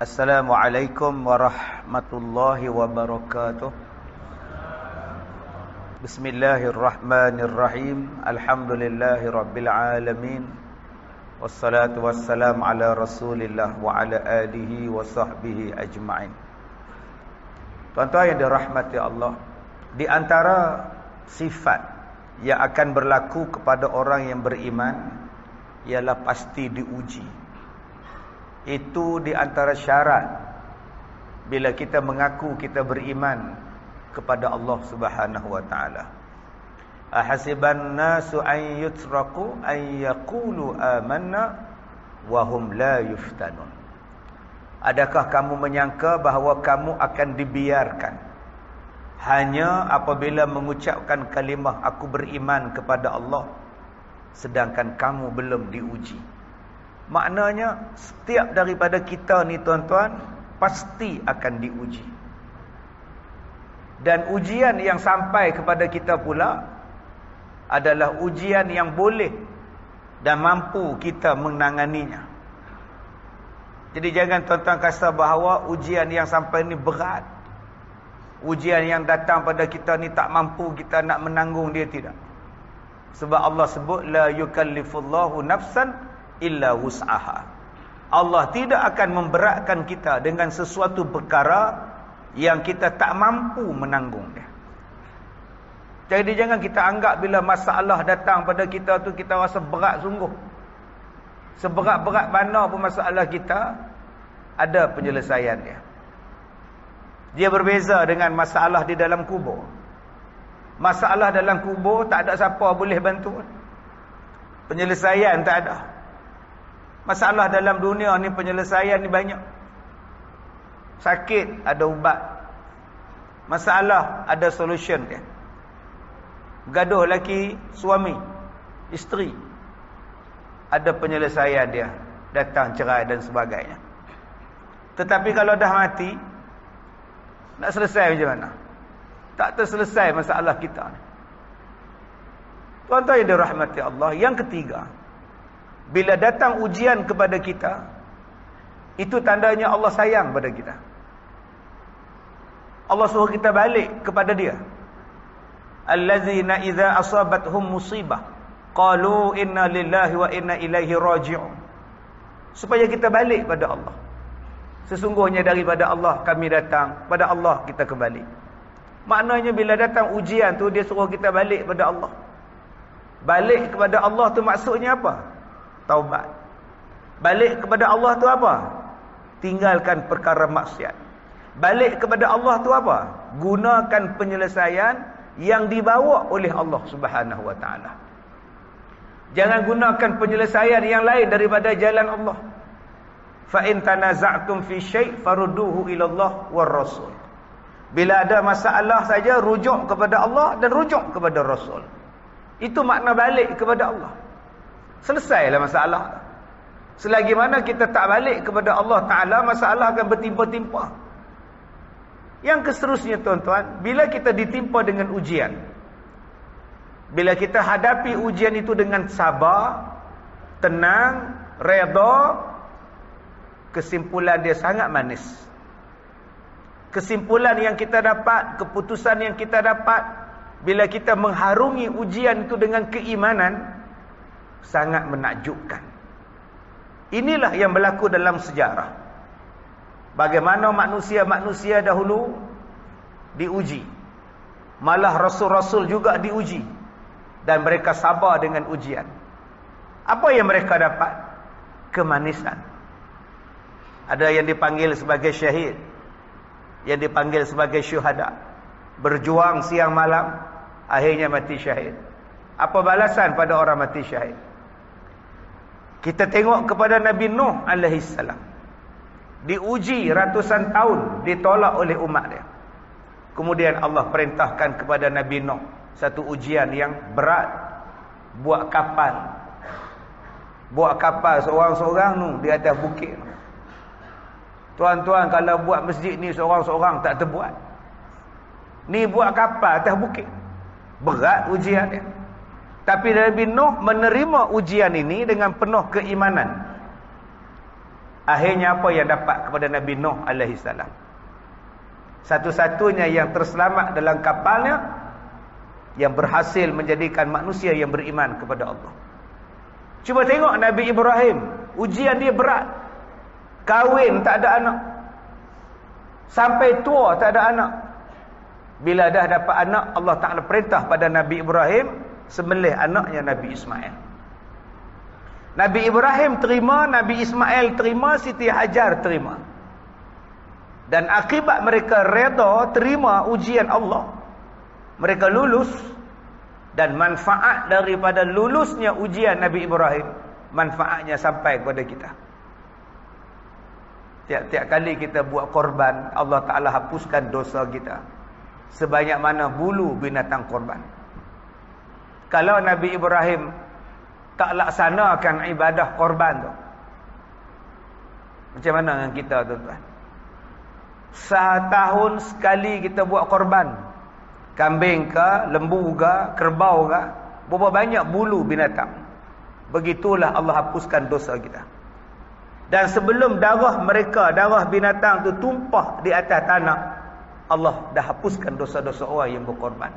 Assalamualaikum warahmatullahi wabarakatuh. Bismillahirrahmanirrahim. Alhamdulillahi rabbil alamin. Wassalatu wassalam ala rasulillah wa ala alihi wa sahbihi ajma'in. Tuan-tuan yang dirahmati Allah, di antara sifat yang akan berlaku kepada orang yang beriman ialah pasti diuji. Itu di antara syarat bila kita mengaku kita beriman kepada Allah Subhanahu wa taala. Ahasiban nasu an yutraku an yaqulu amanna wa hum la yuftanun. Adakah kamu menyangka bahawa kamu akan dibiarkan hanya apabila mengucapkan kalimah aku beriman kepada Allah sedangkan kamu belum diuji? Maknanya setiap daripada kita ni tuan-tuan pasti akan diuji. Dan ujian yang sampai kepada kita pula adalah ujian yang boleh dan mampu kita menanganinya. Jadi jangan tuan-tuan rasa bahawa ujian yang sampai ni berat. Ujian yang datang pada kita ni tak mampu kita nak menanggung dia, tidak. Sebab Allah sebut la yukallifullahu nafsan illa wus'aha. Allah tidak akan memberatkan kita dengan sesuatu perkara yang kita tak mampu menanggung dia. Jadi jangan kita anggap bila masalah datang pada kita tu kita rasa berat sungguh. Seberat-berat mana pun masalah kita, ada penyelesaian dia. Dia berbeza dengan masalah di dalam kubur. Masalah dalam kubur tak ada siapa boleh bantu. Penyelesaian tak ada. Masalah dalam dunia ni penyelesaian ni banyak. Sakit ada ubat. Masalah ada solution dia. Gaduh laki suami, isteri, ada penyelesaian dia. Datang cerai dan sebagainya. Tetapi kalau dah mati, nak selesai macam mana? Tak terselesai masalah kita ni. Tuan-tuan yang dirahmati Allah, yang ketiga, bila datang ujian kepada kita, itu tandanya Allah sayang pada kita. Allah suruh kita balik kepada dia. Allazina idza asabathum musibah qalu inna lillahi wa inna ilaihi raji'un. Supaya kita balik pada Allah. Sesungguhnya daripada Allah kami datang, pada Allah kita kembali. Maknanya bila datang ujian tu dia suruh kita balik pada Allah. Balik kepada Allah tu maksudnya apa? Taubat. Balik kepada Allah tu apa? Tinggalkan perkara maksiat. Balik kepada Allah tu apa? Gunakan penyelesaian yang dibawa oleh Allah Subhanahu wa taala. Jangan gunakan penyelesaian yang lain daripada jalan Allah. Fa in tanaza'tum fi syai' farudduhu ila Allah war rasul. Bila ada masalah saja rujuk kepada Allah dan rujuk kepada Rasul. Itu makna balik kepada Allah. Selesailah masalah. Selagi mana kita tak balik kepada Allah Ta'ala, masalah akan bertimpa-timpa. Yang keseterusnya tuan-tuan, bila kita ditimpa dengan ujian, bila kita hadapi ujian itu dengan sabar, tenang, redha, kesimpulan dia sangat manis. Kesimpulan yang kita dapat, keputusan yang kita dapat, bila kita mengharungi ujian itu dengan keimanan, sangat menakjubkan. Inilah yang berlaku dalam sejarah. Bagaimana manusia-manusia dahulu diuji. Malah rasul-rasul juga diuji. Dan mereka sabar dengan ujian. Apa yang mereka dapat? Kemanisan. Ada yang dipanggil sebagai syahid. Yang dipanggil sebagai syuhada. Berjuang siang malam, akhirnya mati syahid. Apa balasan pada orang mati syahid? Kita tengok kepada Nabi Nuh alaihissalam. Diuji ratusan tahun, ditolak oleh umat dia. Kemudian Allah perintahkan kepada Nabi Nuh satu ujian yang berat. Buat kapal. Buat kapal seorang-seorang tu di atas bukit. Tuan-tuan, kalau buat masjid ni seorang-seorang tak terbuat. Ni buat kapal atas bukit. Berat ujian dia. Tapi Nabi Nuh menerima ujian ini dengan penuh keimanan. Akhirnya apa yang dapat kepada Nabi Nuh alaihi salam? Satu-satunya yang terselamat dalam kapalnya, yang berhasil menjadikan manusia yang beriman kepada Allah. Cuba tengok Nabi Ibrahim, ujian dia berat. Kahwin tak ada anak. Sampai tua tak ada anak. Bila dah dapat anak, Allah Ta'ala perintah pada Nabi Ibrahim sembelih anaknya Nabi Ismail. Nabi Ibrahim terima, Nabi Ismail terima, Siti Hajar terima. Dan akibat mereka reda terima ujian Allah, mereka lulus. Dan manfaat daripada lulusnya ujian Nabi Ibrahim, manfaatnya sampai kepada kita. Tiap-tiap kali kita buat korban, Allah Ta'ala hapuskan dosa kita sebanyak mana bulu binatang korban. Kalau Nabi Ibrahim tak laksanakan ibadah korban tu, macam mana dengan kita, tuan-tuan? Setahun sekali kita buat korban, kambing ke, lembu ke, kerbau ke, berapa banyak bulu binatang. Begitulah Allah hapuskan dosa kita. Dan sebelum darah mereka, darah binatang tu tumpah di atas tanah, Allah dah hapuskan dosa-dosa orang yang berkorban.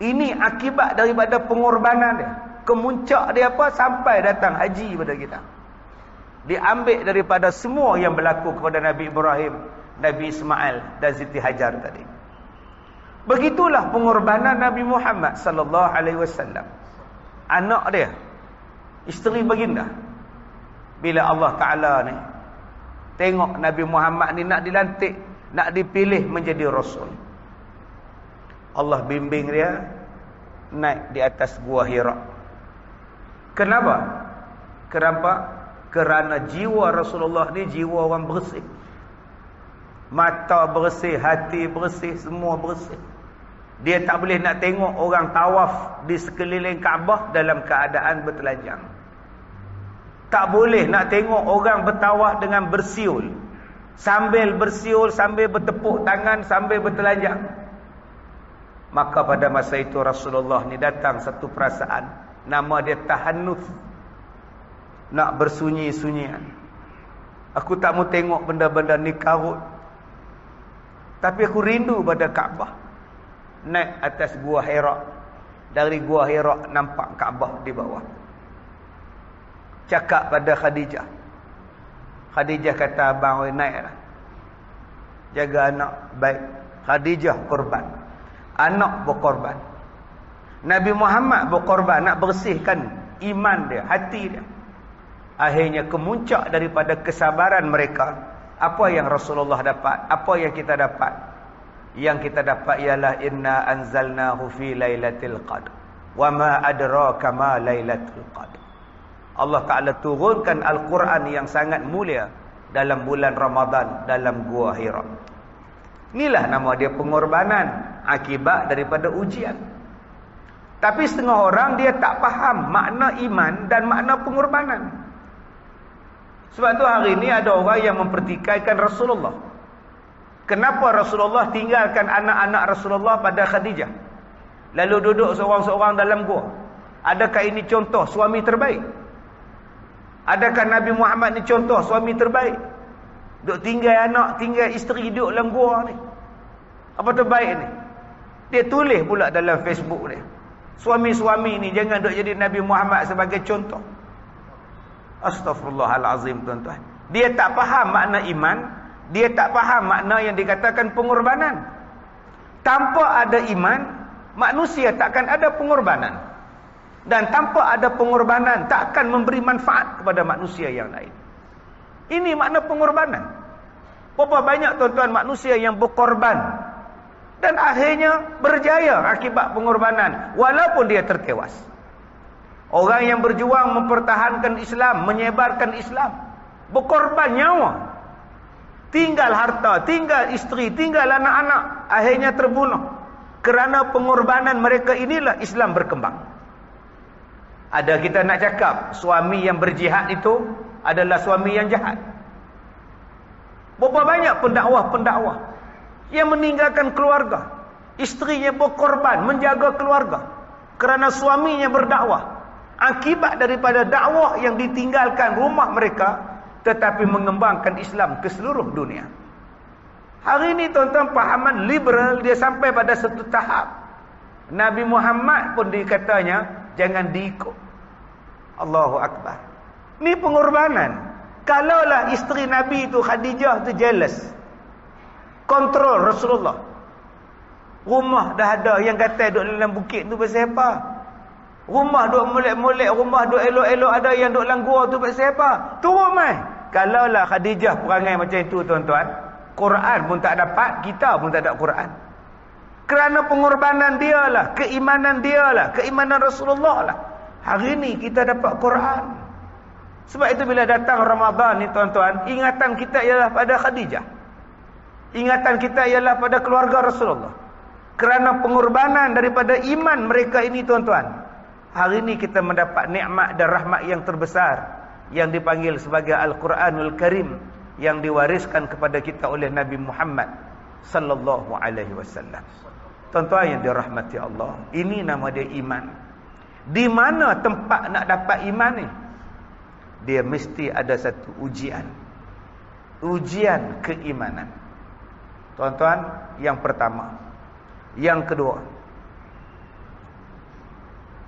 Ini akibat daripada pengorbanan dia. Kemuncak dia apa? Sampai datang haji pada kita. Diambil daripada semua yang berlaku kepada Nabi Ibrahim, Nabi Ismail dan Siti Hajar tadi. Begitulah pengorbanan Nabi Muhammad sallallahu alaihi wasallam. Anak dia, isteri baginda. Bila Allah Ta'ala ni tengok Nabi Muhammad ni nak dilantik, nak dipilih menjadi Rasul, Allah bimbing dia naik di atas Gua Hira. Kenapa? Kerana jiwa Rasulullah ni jiwa orang bersih. Mata bersih, hati bersih, semua bersih. Dia tak boleh nak tengok orang tawaf di sekeliling Kaabah dalam keadaan bertelanjang. Tak boleh nak tengok orang bertawaf dengan bersiul. Sambil bersiul, sambil bertepuk tangan, sambil bertelanjang. Maka pada masa itu Rasulullah ni datang satu perasaan, nama dia tahannuth, nak bersunyi-sunyian. Aku tak mau tengok benda-benda ni karut, tapi aku rindu pada Kaabah. Naik atas Gua Hira. Dari Gua Hira nampak Kaabah di bawah. Cakap pada Khadijah. Khadijah kata, abang naiklah, jaga anak baik. Khadijah korban, anak berkorban. Nabi Muhammad berkorban nak bersihkan iman dia, hati dia. Akhirnya kemuncak daripada kesabaran mereka, apa yang Rasulullah dapat, apa yang kita dapat? Yang kita dapat ialah inna anzalnahu fi lailatul qadr wa ma adraka ma lailatul qadr. Allah Ta'ala turunkan Al-Quran yang sangat mulia dalam bulan Ramadan, dalam Gua Hira. Inilah nama dia pengorbanan akibat daripada ujian. Tapi setengah orang dia tak faham makna iman dan makna pengorbanan. Sebab tu hari ini ada orang yang mempertikaikan Rasulullah. Kenapa Rasulullah tinggalkan anak-anak Rasulullah pada Khadijah, lalu duduk seorang-seorang dalam gua? Adakah ini contoh suami terbaik? Adakah Nabi Muhammad ni contoh suami terbaik? Duk tinggal anak, tinggal isteri duduk dalam gua ni. Apa terbaik ni? Dia tulis pula dalam Facebook dia, suami-suami ni jangan duk jadi Nabi Muhammad sebagai contoh. Astaghfirullahalazim, tuan-tuan. Dia tak faham makna iman, dia tak faham makna yang dikatakan pengorbanan. Tanpa ada iman, manusia takkan ada pengorbanan. Dan tanpa ada pengorbanan, tak akan memberi manfaat kepada manusia yang lain. Ini makna pengorbanan. Berapa banyak tuan-tuan manusia yang berkorban dan akhirnya berjaya akibat pengorbanan, walaupun dia tertewas. Orang yang berjuang mempertahankan Islam, menyebarkan Islam, berkorban nyawa, tinggal harta, tinggal isteri, tinggal anak-anak, akhirnya terbunuh. Kerana pengorbanan mereka inilah Islam berkembang. Ada kita nak cakap suami yang berjihad itu adalah suami yang jahat? Berapa banyak pendakwah-pendakwah yang meninggalkan keluarga, isterinya berkorban menjaga keluarga kerana suaminya berdakwah. Akibat daripada dakwah yang ditinggalkan rumah mereka, tetapi mengembangkan Islam ke seluruh dunia. Hari ini tuan-tuan, pahaman liberal dia sampai pada satu tahap. Nabi Muhammad pun dikatanya jangan diikut. Allahu Akbar. Ni pengorbanan. Kalaulah isteri Nabi itu Khadijah tu jealous, kontrol Rasulullah. Rumah dah ada yang kata duduk dalam bukit tu pasal apa? Rumah duduk molek-molek, rumah duduk elok-elok, ada yang duduk dalam gua tu pasal apa? Turun mai. Kalaulah Khadijah perangai macam itu tuan-tuan, Quran pun tak dapat, kita pun tak ada Quran. Kerana pengorbanan dia lah, keimanan dia lah, keimanan Rasulullah lah. Hari ni kita dapat Quran. Sebab itu bila datang Ramadan ni tuan-tuan, ingatan kita ialah pada Khadijah. Ingatan kita ialah pada keluarga Rasulullah. Kerana pengorbanan daripada iman mereka ini tuan-tuan, hari ini kita mendapat nikmat dan rahmat yang terbesar yang dipanggil sebagai Al-Quranul Karim, yang diwariskan kepada kita oleh Nabi Muhammad sallallahu alaihi wasallam. Tuan-tuan yang dirahmati Allah, ini nama dia iman. Di mana tempat nak dapat iman ni? Dia mesti ada satu ujian. Ujian keimanan. Tuan-tuan, yang pertama. Yang kedua,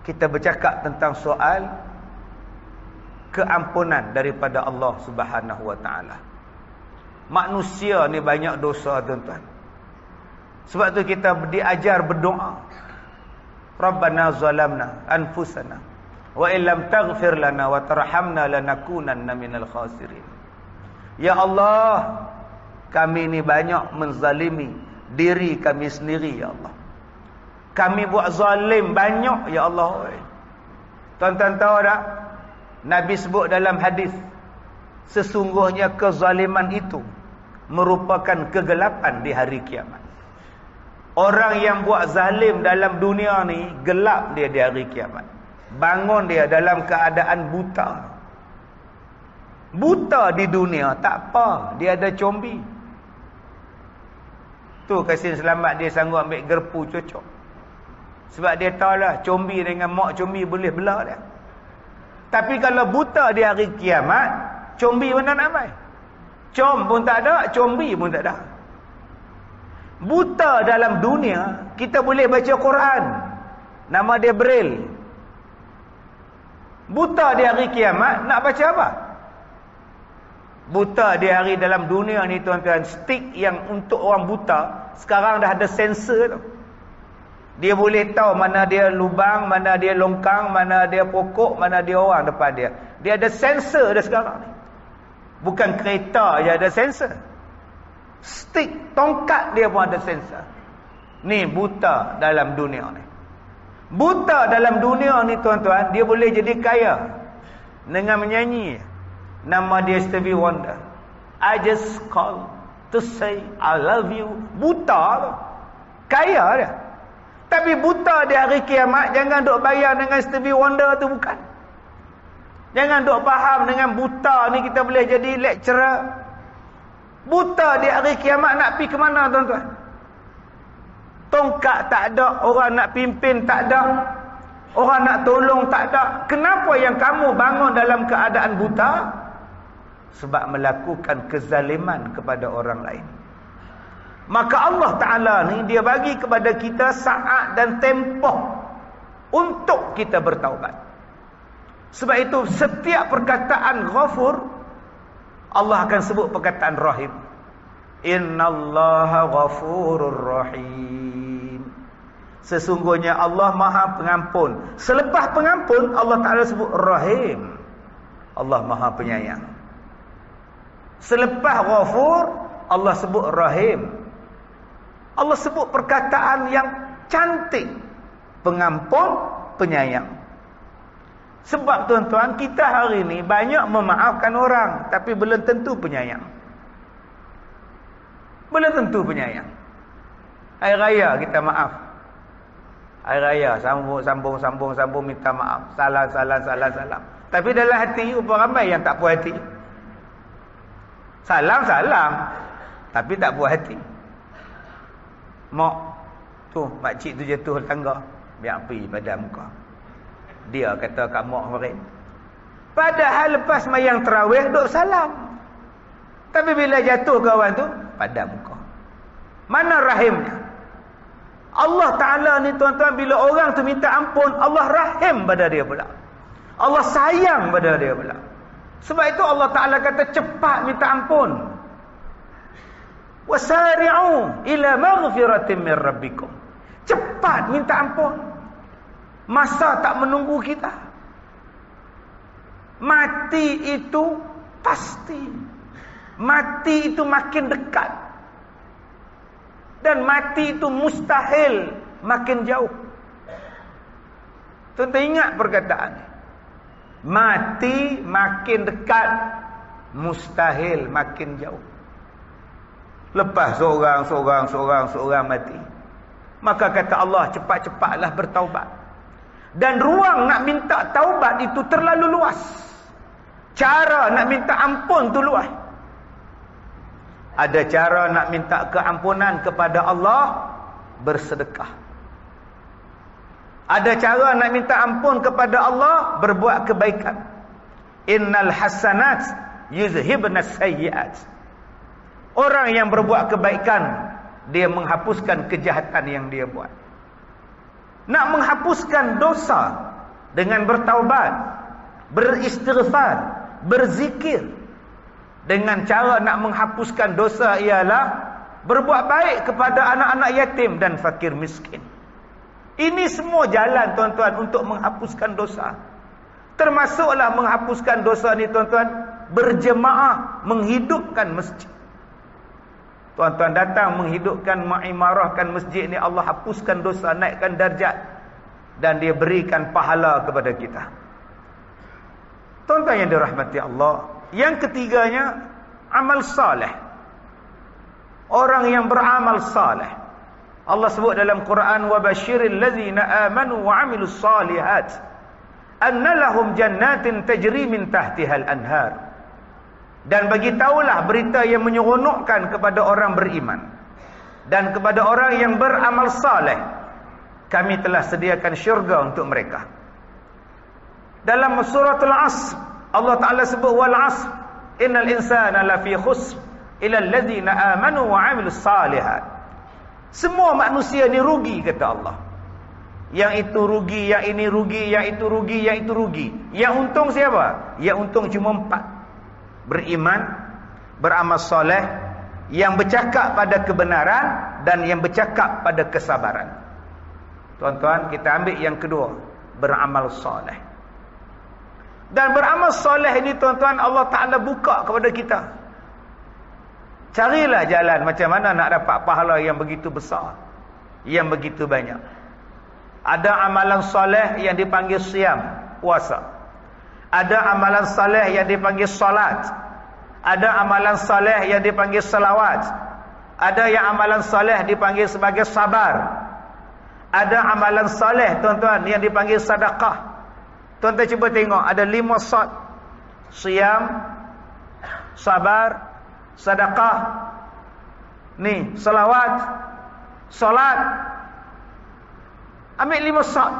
kita bercakap tentang soal keampunan daripada Allah Subhanahu wa taala. Manusia ni banyak dosa tuan-tuan. Sebab tu kita diajar berdoa. Rabbana zalamna anfusana wa illam taghfir lana wa tarhamna lanakunanna minal khasirin. Ya Allah, kami ni banyak menzalimi diri kami sendiri ya Allah. Kami buat zalim banyak ya Allah. Tuan-tuan tahu tak? Nabi sebut dalam hadis, sesungguhnya kezaliman itu merupakan kegelapan di hari kiamat. Orang yang buat zalim dalam dunia ni, gelap dia di hari kiamat. Bangun dia dalam keadaan buta. Buta di dunia tak apa, dia ada combi. Tu Kasim Selamat dia sanggup ambil gerpu cocok. Sebab dia tahulah combi dengan mak combi boleh belah dia. Tapi kalau buta di hari kiamat, combi mana nak ambil? Com pun tak ada, combi pun tak ada. Buta dalam dunia, kita boleh baca Quran. Nama dia Braille. Buta di hari kiamat, nak baca apa? Buta di hari dalam dunia ni tuan-tuan, stick yang untuk orang buta, sekarang dah ada sensor tu. Dia boleh tahu mana dia lubang, mana dia longkang, mana dia pokok, mana dia orang depan dia. Dia ada sensor dah sekarang ni. Bukan kereta je ada sensor. Stick, tongkat dia pun ada sensor. Ni buta dalam dunia ni. Buta dalam dunia ni tuan-tuan, dia boleh jadi kaya dengan menyanyi. Nama dia Stevie Wonder. I just call to say I love you. Buta tu. Kaya dia. Tapi buta di hari kiamat, jangan duk bayang dengan Stevie Wonder tu, bukan. Jangan duk faham dengan buta ni kita boleh jadi lecturer. Buta di hari kiamat nak pergi ke mana tuan-tuan? Tongkat tak ada, orang nak pimpin tak ada, orang nak tolong tak ada. Kenapa yang kamu bangun dalam keadaan buta? Sebab melakukan kezaliman kepada orang lain. Maka Allah Ta'ala ni dia bagi kepada kita saat dan tempoh untuk kita bertaubat. Sebab itu setiap perkataan Ghafur, Allah akan sebut perkataan Rahim. Innallaha Ghafurur Rahim. Sesungguhnya Allah Maha Pengampun. Selepas pengampun, Allah Ta'ala sebut Rahim. Allah Maha Penyayang. Selepas Ghafur, Allah sebut Rahim. Allah sebut perkataan yang cantik. Pengampun, penyayang. Sebab tuan-tuan, kita hari ini banyak memaafkan orang, tapi belum tentu penyayang. Belum tentu penyayang. Hari raya kita maaf. Hari raya sambung minta maaf. Salam. Tapi dalam hati rupa ramai yang tak puas hati. Salam, tapi tak puas hati. Mak tu, makcik tu jatuh tangga, biar pergi pada muka. Dia kata kat mak kemarin, Padahal lepas mayang tarawih duk salam. Tapi bila jatuh kawan tu, padam muka. Mana rahimnya? Allah Ta'ala ni tuan-tuan, bila orang tu minta ampun, Allah rahim pada dia pula. Allah sayang pada dia pula. Sebab itu Allah Ta'ala kata cepat minta ampun. Wasari'u ila maghfiratin min rabbikum. Cepat minta ampun. Masa tak menunggu kita. Mati itu pasti. Mati itu makin dekat. Dan mati itu mustahil makin jauh. Tuan-tuan ingat perkataan ini. Mati makin dekat, mustahil makin jauh. Lepas seorang mati, maka kata Allah, cepat-cepatlah bertaubat. Dan ruang nak minta taubat itu terlalu luas. Cara nak minta ampun tu luas. Ada cara nak minta keampunan kepada Allah, bersedekah. Ada cara nak minta ampun kepada Allah, berbuat kebaikan. Innal hasanat yuzhibnas sayyiat. Orang yang berbuat kebaikan, dia menghapuskan kejahatan yang dia buat. Nak menghapuskan dosa dengan bertaubat, beristighfar, berzikir. Dengan cara nak menghapuskan dosa ialah berbuat baik kepada anak-anak yatim dan fakir miskin. Ini semua jalan tuan-tuan untuk menghapuskan dosa. Termasuklah menghapuskan dosa ni tuan-tuan, berjemaah menghidupkan masjid. Tuan-tuan datang menghidupkan, mengimarahkan masjid ni, Allah hapuskan dosa, naikkan darjat, dan dia berikan pahala kepada kita. Tuan-tuan yang dirahmati Allah, yang ketiganya amal saleh. Orang yang beramal saleh. Allah sebut dalam Quran, wa basyiril ladzina amanu wa amilus salihat anna lahum jannatin tajri min tahtihal anhar. Dan bagi tahulah berita yang menyeronokkan kepada orang beriman dan kepada orang yang beramal saleh, kami telah sediakan syurga untuk mereka. Dalam suratul Asr, Allah Ta'ala sebut, wal asr innal insana lafi khusr illa alladzina amanu wa amilus salihat. Semua manusia ni rugi, kata Allah. Yang itu rugi, yang ini rugi, yang itu rugi, yang itu rugi. Yang untung siapa? Yang untung cuma 4. Beriman, beramal soleh, yang bercakap pada kebenaran, dan yang bercakap pada kesabaran. Tuan-tuan, kita ambil yang kedua, beramal soleh. Dan beramal soleh ini tuan-tuan, Allah Ta'ala buka kepada kita. Carilah jalan macam mana nak dapat pahala yang begitu besar, yang begitu banyak. Ada amalan soleh yang dipanggil siam, puasa. Ada amalan soleh yang dipanggil salat. Ada amalan soleh yang dipanggil salawat. Ada yang amalan soleh dipanggil sebagai sabar. Ada amalan soleh tuan-tuan yang dipanggil sedekah. Tuan-tuan cuba tengok, ada 5 sat. Siam, sabar, sedekah, ni salawat, solat. Ambil 5 sat.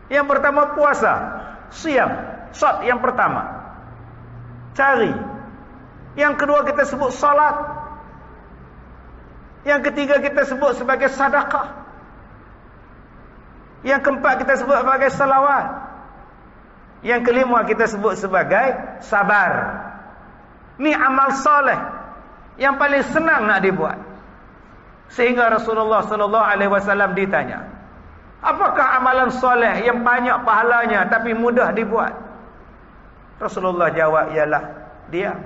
Yang pertama puasa, siam, sat yang pertama. Cari. Yang kedua kita sebut solat. Yang ketiga kita sebut sebagai sedekah. Yang keempat kita sebut sebagai salawat. Yang kelima kita sebut sebagai sabar. Ni amal soleh yang paling senang nak dibuat. Sehingga Rasulullah sallallahu alaihi wasallam ditanya, apakah amalan soleh yang banyak pahalanya tapi mudah dibuat? Rasulullah jawab ialah diam.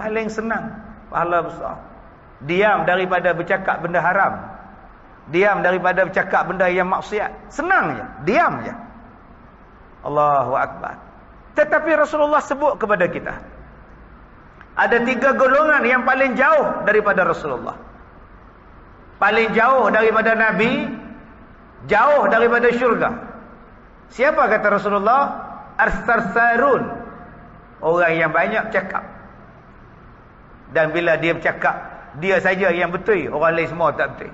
Paling senang, pahala besar. Diam daripada bercakap benda haram. Diam daripada bercakap benda yang maksiat. Senang je, diam je. Allahu Akbar. Tetapi Rasulullah sebut kepada kita, ada 3 golongan yang paling jauh daripada Rasulullah. Paling jauh daripada Nabi, jauh daripada syurga. Siapa kata Rasulullah? As-sarsarun. Orang yang banyak cakap. Dan bila dia bercakap, dia saja yang betul, orang lain semua tak betul.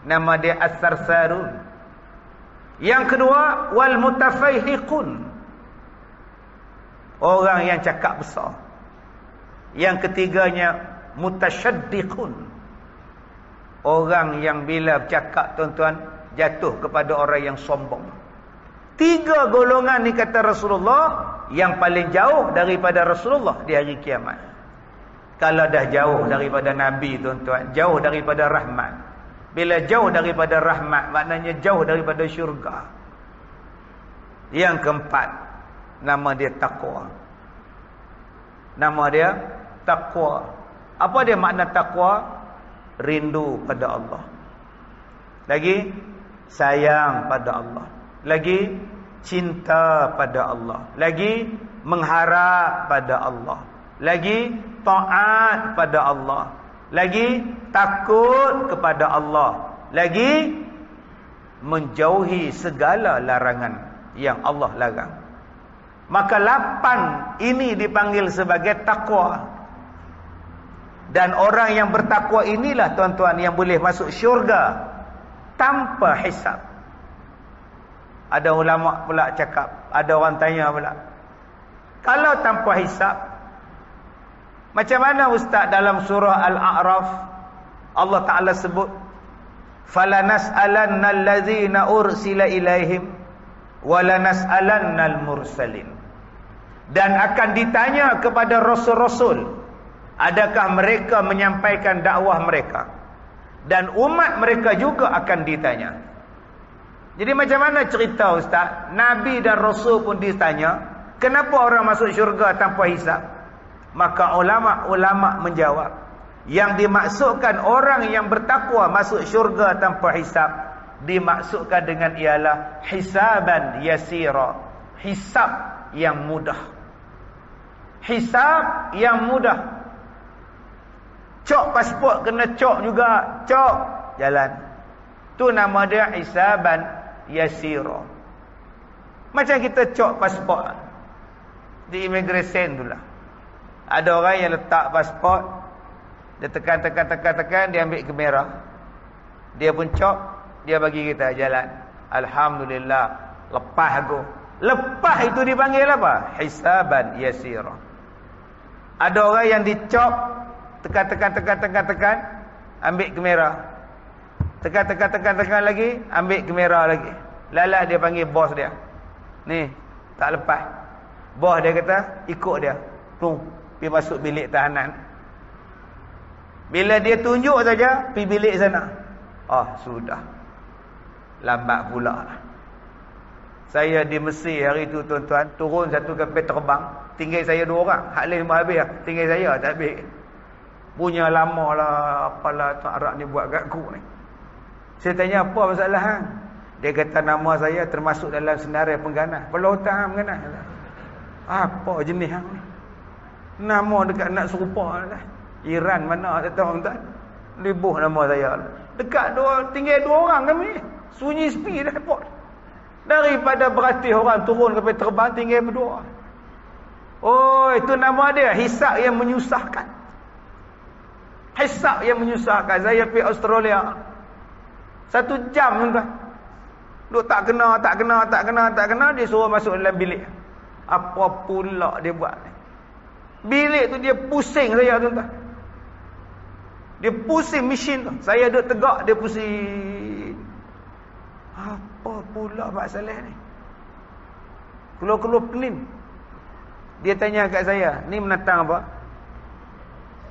Nama dia as-sarsarun. Yang kedua, wal mutafaihiqun. Orang yang cakap besar. Yang ketiganya mutasyaddiqun. Orang yang bila bercakap tuan-tuan jatuh kepada orang yang sombong. 3 golongan ni kata Rasulullah yang paling jauh daripada Rasulullah di hari kiamat. Kalau dah jauh daripada Nabi tuan-tuan, jauh daripada rahmat. Bila jauh daripada rahmat maknanya jauh daripada syurga. Yang keempat, nama dia taqwa. Nama dia taqwa. Apa dia makna taqwa? Rindu pada Allah. Lagi sayang pada Allah. Lagi cinta pada Allah. Lagi mengharap pada Allah. Lagi taat pada Allah. Lagi takut kepada Allah. Lagi menjauhi segala larangan yang Allah larang. Maka 8 ini dipanggil sebagai takwa. Dan orang yang bertakwa inilah tuan-tuan yang boleh masuk syurga tanpa hisab. Ada ulama pula cakap, ada orang tanya pula, kalau tanpa hisab, macam mana ustaz dalam surah Al-A'raf Allah Ta'ala sebut falanas'alanna allazina ursila ilaihim walanas'alannal mursalin. Dan akan ditanya kepada rasul-rasul, adakah mereka menyampaikan dakwah mereka, dan umat mereka juga akan ditanya. Jadi macam mana cerita ustaz? Nabi dan Rasul pun ditanya, kenapa orang masuk syurga tanpa hisab? Maka ulama-ulama menjawab, yang dimaksudkan orang yang bertakwa masuk syurga tanpa hisab, dimaksudkan dengan ialah hisaban yasira, hisab yang mudah. Hisab yang mudah. Cok pasport kena cok juga, cok jalan. Tu nama dia hisaban yasira. Macam kita cok pasport di immigration tu lah. Ada orang yang letak pasport, dia tekan, dia ambil kamera, dia pun cok, dia bagi kita jalan. Alhamdulillah, lepas aku. Lepas itu dipanggil apa? Hisaban yasira. Ada orang yang dicop, tekan, ambil kamera. Tekan lagi, ambil kamera lagi. Lalah dia panggil bos dia. Ni, tak lepas. Bos dia kata, ikut dia. Tu, pergi masuk bilik tahanan. Bila dia tunjuk saja, pergi bilik sana. Oh, sudah. Lambat pula lah. Saya di Mesir hari tu tuan-tuan, turun satu kapal terbang. Tinggal saya 2 orang. Hak lain semua habis lah. Tinggal saya tak habis. Punya lama lah, apalah Tuan Arab ni buat kat aku ni. Saya tanya, apa masalah hang? Dia kata, nama saya termasuk dalam senarai pengganas. Kalau hutang pengganas. Apa jenis hang ni? Nama dekat nak serupa lah. Iran mana tak tahu tuan. Libuh nama saya. Dekat tinggal 2 orang kami. Sunyi sepi dah airport. Daripada beratus orang turun ke terbang, tinggal berdua. Oh, itu nama dia hisab yang menyusahkan. Hisab yang menyusahkan. Saya pergi Australia 1 jam tuan. Duk tak kena, dia suruh masuk dalam bilik. Apa pula dia buat ni? Bilik tu dia pusing saya tuan-tuan. Dia pusing mesin tu. Saya duduk tegak, dia pusing. Apa pula masalah ni? Keluar-keluar pening. Dia tanya kat saya, ni menatang apa?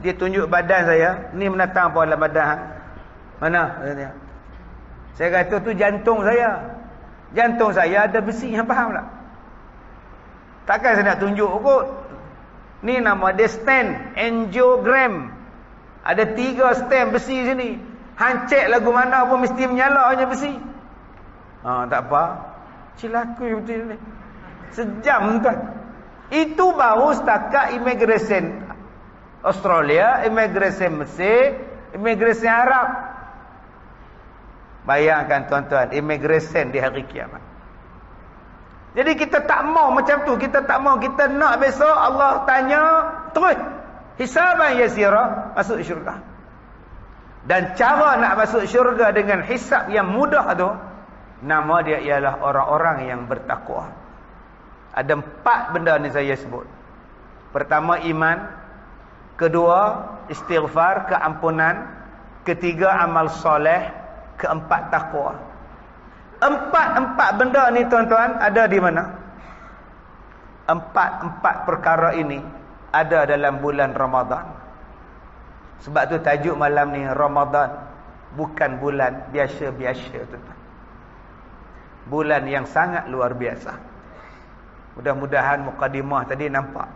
Dia tunjuk badan saya, ni menatang apa dalam badan? Mana? Saya kata tu jantung saya. Jantung saya ada besi, yang faham tak? Takkan saya nak tunjuk kot. Ni nama dia stent, angiogram. Ada 3 stent besi sini. Hang cek lagu mana pun mesti menyala hanya besi. Tak apa. Cilakui betul ni. Sejam tuan. Itu baru setakat immigration Australia, immigration Mesir, immigration Arab. Bayangkan tuan-tuan, immigration di hari kiamat. Jadi kita tak mau macam tu. Kita tak mau. Kita nak besok Allah tanya terus. Hisaban yasira, masuk syurga. Dan cara nak masuk syurga dengan hisab yang mudah tu, nama dia ialah orang-orang yang bertakwa. Ada 4 benda ni saya sebut. Pertama, iman. Kedua, istighfar, keampunan. Ketiga, amal soleh. Keempat, taqwa. Empat benda ni tuan-tuan ada di mana? Empat perkara ini ada dalam bulan Ramadan. Sebab tu tajuk malam ni Ramadan, bukan bulan biasa-biasa, tuan-tuan. Bulan yang sangat luar biasa. Mudah-mudahan mukadimah tadi nampak.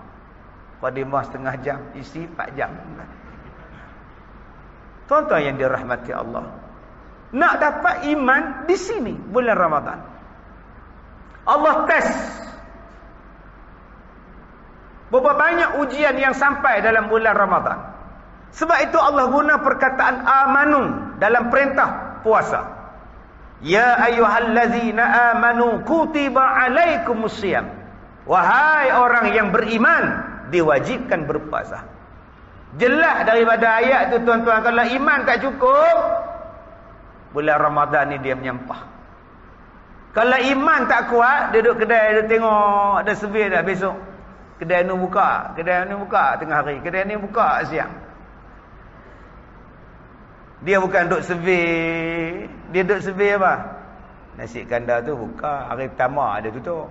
Mukadimah setengah jam, isi 4 jam. Tuan-tuan yang dirahmati Allah, nak dapat iman di sini bulan Ramadan. Allah test. Berapa banyak ujian yang sampai dalam bulan Ramadan. Sebab itu Allah guna perkataan amanu dalam perintah puasa. Ya ayyuhallazina amanu kutiba alaikumusiyam. Wahai orang yang beriman, diwajibkan berpuasa. Jelas daripada ayat tu tuan-tuan, kalau iman tak cukup, bulan Ramadan ni dia menyampah. Kalau iman tak kuat, dia duduk kedai, dia tengok ada survey dah besok. Kedai ni buka, tengah hari, kedai ni buka siang. Dia bukan duduk survey, dia duduk survey apa? Nasi kandar tu buka, hari pertama dia tutup.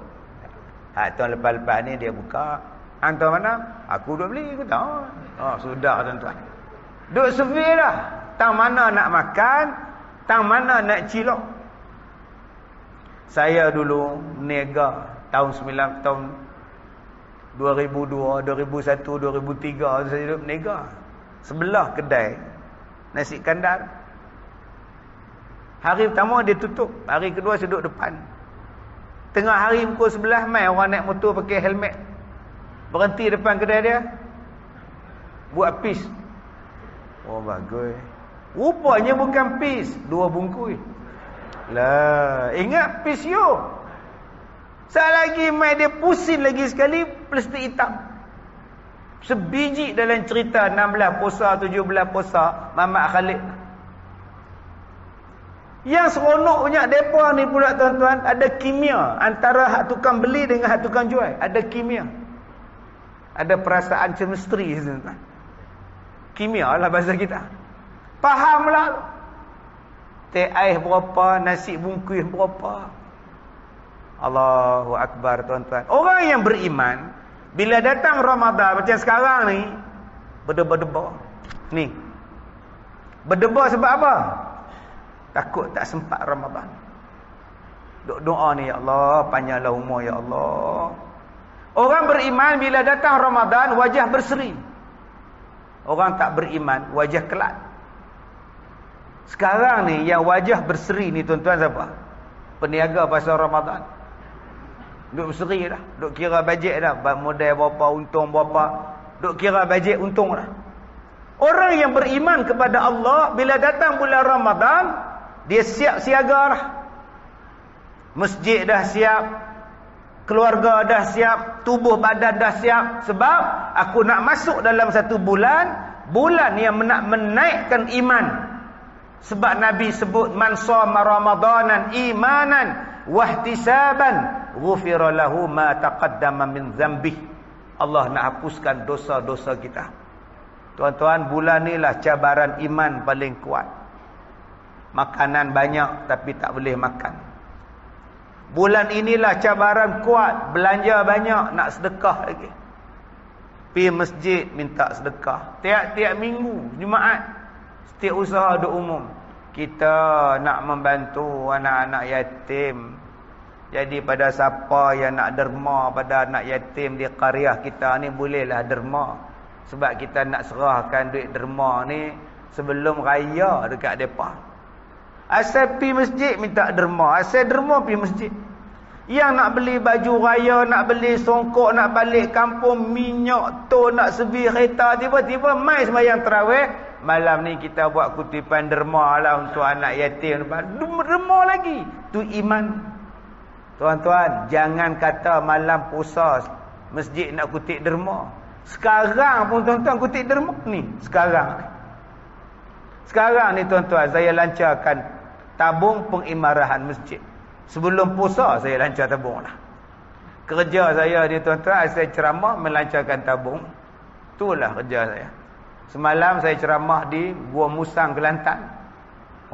Tahun lepas-lepas ni dia buka. Hantar mana? Aku duduk beli, aku tahu. Oh, sudah tuan-tuan. Duduk survey dah. Tang mana nak makan, tang mana nak cilok. Saya dulu nega tahun 2002, 2001, 2003 saya duduk nega. Sebelah kedai nasi kandar. Hari pertama dia tutup, hari kedua saya duduk depan. Tengah hari pukul 11 mai orang naik motor pakai helmet. Berhenti depan kedai dia. Buat pis. Oh bagus. Rupanya bukan pis, 2 bungkus. Lah, ingat pis you. Sekali lagi mai dia pusing lagi sekali plastik hitam. Sebiji dalam cerita 16 puasa, 17 puasa Mamat Khalid. Yang seronoknya depa ni pula tuan-tuan, ada kimia antara hak tukang beli dengan hak tukang jual. Ada kimia. Ada perasaan chemistry, tuan-tuan. Kimia lah bahasa kita. Fahamlah. Teh air berapa, nasi bungkus berapa. Allahu Akbar tuan-tuan. Orang yang beriman, bila datang Ramadan macam sekarang ni, berdebar-debar. Ni. Berdebar sebab apa? Takut tak sempat Ramadan. Duk doa ni, ya Allah, panjanglah umur ya Allah. Orang beriman bila datang Ramadan wajah berseri. Orang tak beriman wajah kelat. Sekarang ni yang wajah berseri ni tuan-tuan siapa? Peniaga pasal Ramadan. Duk berseri dah, duk kira bajet dah, modal berapa, untung berapa, duk kira bajet untung dah. Orang yang beriman kepada Allah bila datang bulan Ramadan, dia siap siaga dah. Masjid dah siap, keluarga dah siap, tubuh badan dah siap. Sebab aku nak masuk dalam satu bulan yang nak menaikkan iman. Sebab Nabi sebut man shoma ramadanan imanan wahtisaban ghufira lahu ma taqaddama min dzambih. Allah nak hapuskan dosa-dosa kita. Tuan-tuan, bulan ni lah cabaran iman paling kuat. Makanan banyak tapi tak boleh makan. Bulan inilah cabaran kuat, belanja banyak nak sedekah lagi. Pergi masjid minta sedekah. Tiap-tiap minggu Jumaat, setiap usaha duk umum, kita nak membantu anak-anak yatim. Jadi pada siapa yang nak derma pada anak yatim di qaryah kita ni, bolehlah derma. Sebab kita nak serahkan duit derma ni sebelum raya dekat depa. Asal pergi masjid minta derma, asal derma pergi masjid. Yang nak beli baju raya, nak beli songkok, nak balik kampung, minyak tu, nak sebi kereta, tiba-tiba mai sembahyang tarawih. Malam ni kita buat kutipan derma lah untuk anak yatim. Derma lagi. Tu iman. Tuan-tuan, jangan kata malam puasa masjid nak kutip derma. Sekarang pun tuan-tuan kutip derma ni. Sekarang ni tuan-tuan, saya lancarkan tabung pengimarahan masjid. Sebelum puasa saya lancar tabung lah. Kerja saya ni tuan-tuan, saya ceramah melancarkan tabung. Itulah kerja saya. Semalam saya ceramah di Gua Musang, Kelantan.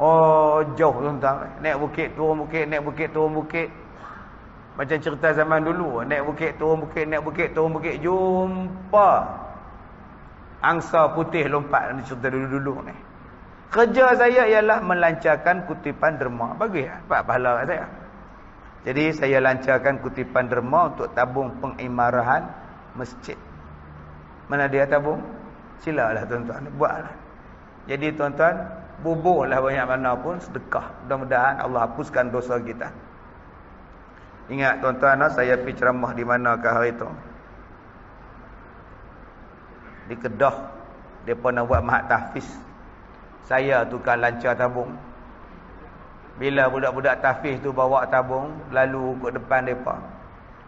Oh, jauh tuan-tuan. Naik bukit, turun bukit, naik bukit, turun bukit. Macam cerita zaman dulu. Naik bukit, turun bukit, naik bukit, turun bukit. Jumpa angsa putih lompat. Ini cerita dulu-dulu ni. Kerja saya ialah melancarkan kutipan derma. Bagus ya? Dapat pahala kat saya. Jadi saya lancarkan kutipan derma untuk tabung pengimarahan masjid. Mana dia tabung? Silalah tuan-tuan, buatlah. Jadi tuan-tuan, bubuhlah banyak mana pun sedekah. Mudah-mudahan Allah hapuskan dosa kita. Ingat tuan-tuan, saya pergi ceramah di manakah hari itu? Di Kedah. Depa nak buat mahat tahfiz. Saya tukar lancar tabung. Bila budak-budak tahfiz tu bawa tabung, lalu ke depan mereka,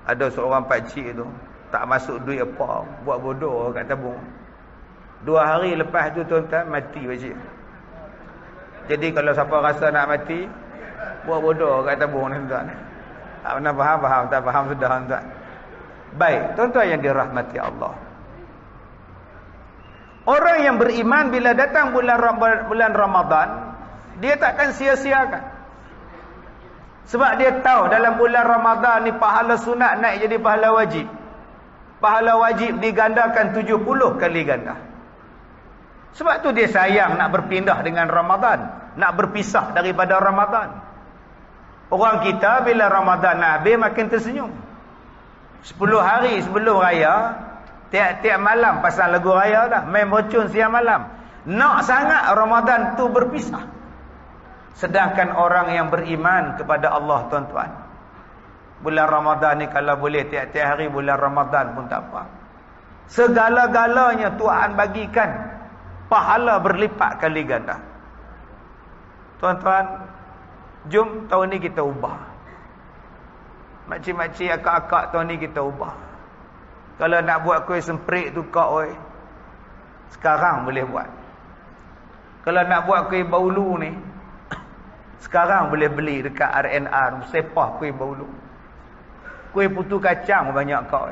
ada seorang pakcik tu tak masuk duit apa, buat bodoh kat tabung. 2 hari lepas tu tuan-tuan, mati pakcik. Jadi kalau siapa rasa nak mati, buat bodoh kat tabung ni tuan-tuan. Tak pernah faham, tak faham sudah tuan-tuan. Baik, tuan-tuan yang dirahmati Allah, orang yang beriman bila datang bulan Ramadan, dia takkan sia-siakan. Sebab dia tahu dalam bulan Ramadan ni pahala sunat naik jadi pahala wajib. Pahala wajib digandakan 70 kali ganda. Sebab tu dia sayang nak berpindah dengan Ramadan, nak berpisah daripada Ramadan. Orang kita bila Ramadan nak habis makin tersenyum. 10 hari sebelum raya, tiap-tiap malam pasang lagu raya dah, main mercun siang malam. Nak sangat Ramadan tu berpisah. Sedangkan orang yang beriman kepada Allah tuan-tuan, bulan Ramadan ni kalau boleh tiap-tiap hari bulan Ramadan pun tak apa. Segala-galanya Tuhan bagikan pahala berlipat kali ganda. Tuan-tuan, jom tahun ni kita ubah. Makcik-makcik, akak-akak, tahun ni kita ubah. Kalau nak buat kuih semprit tu kak oi, sekarang boleh buat. Kalau nak buat kuih baulu ni, sekarang boleh beli dekat RNR, sepah kuih baulu. Kuih putu kacang banyak kau.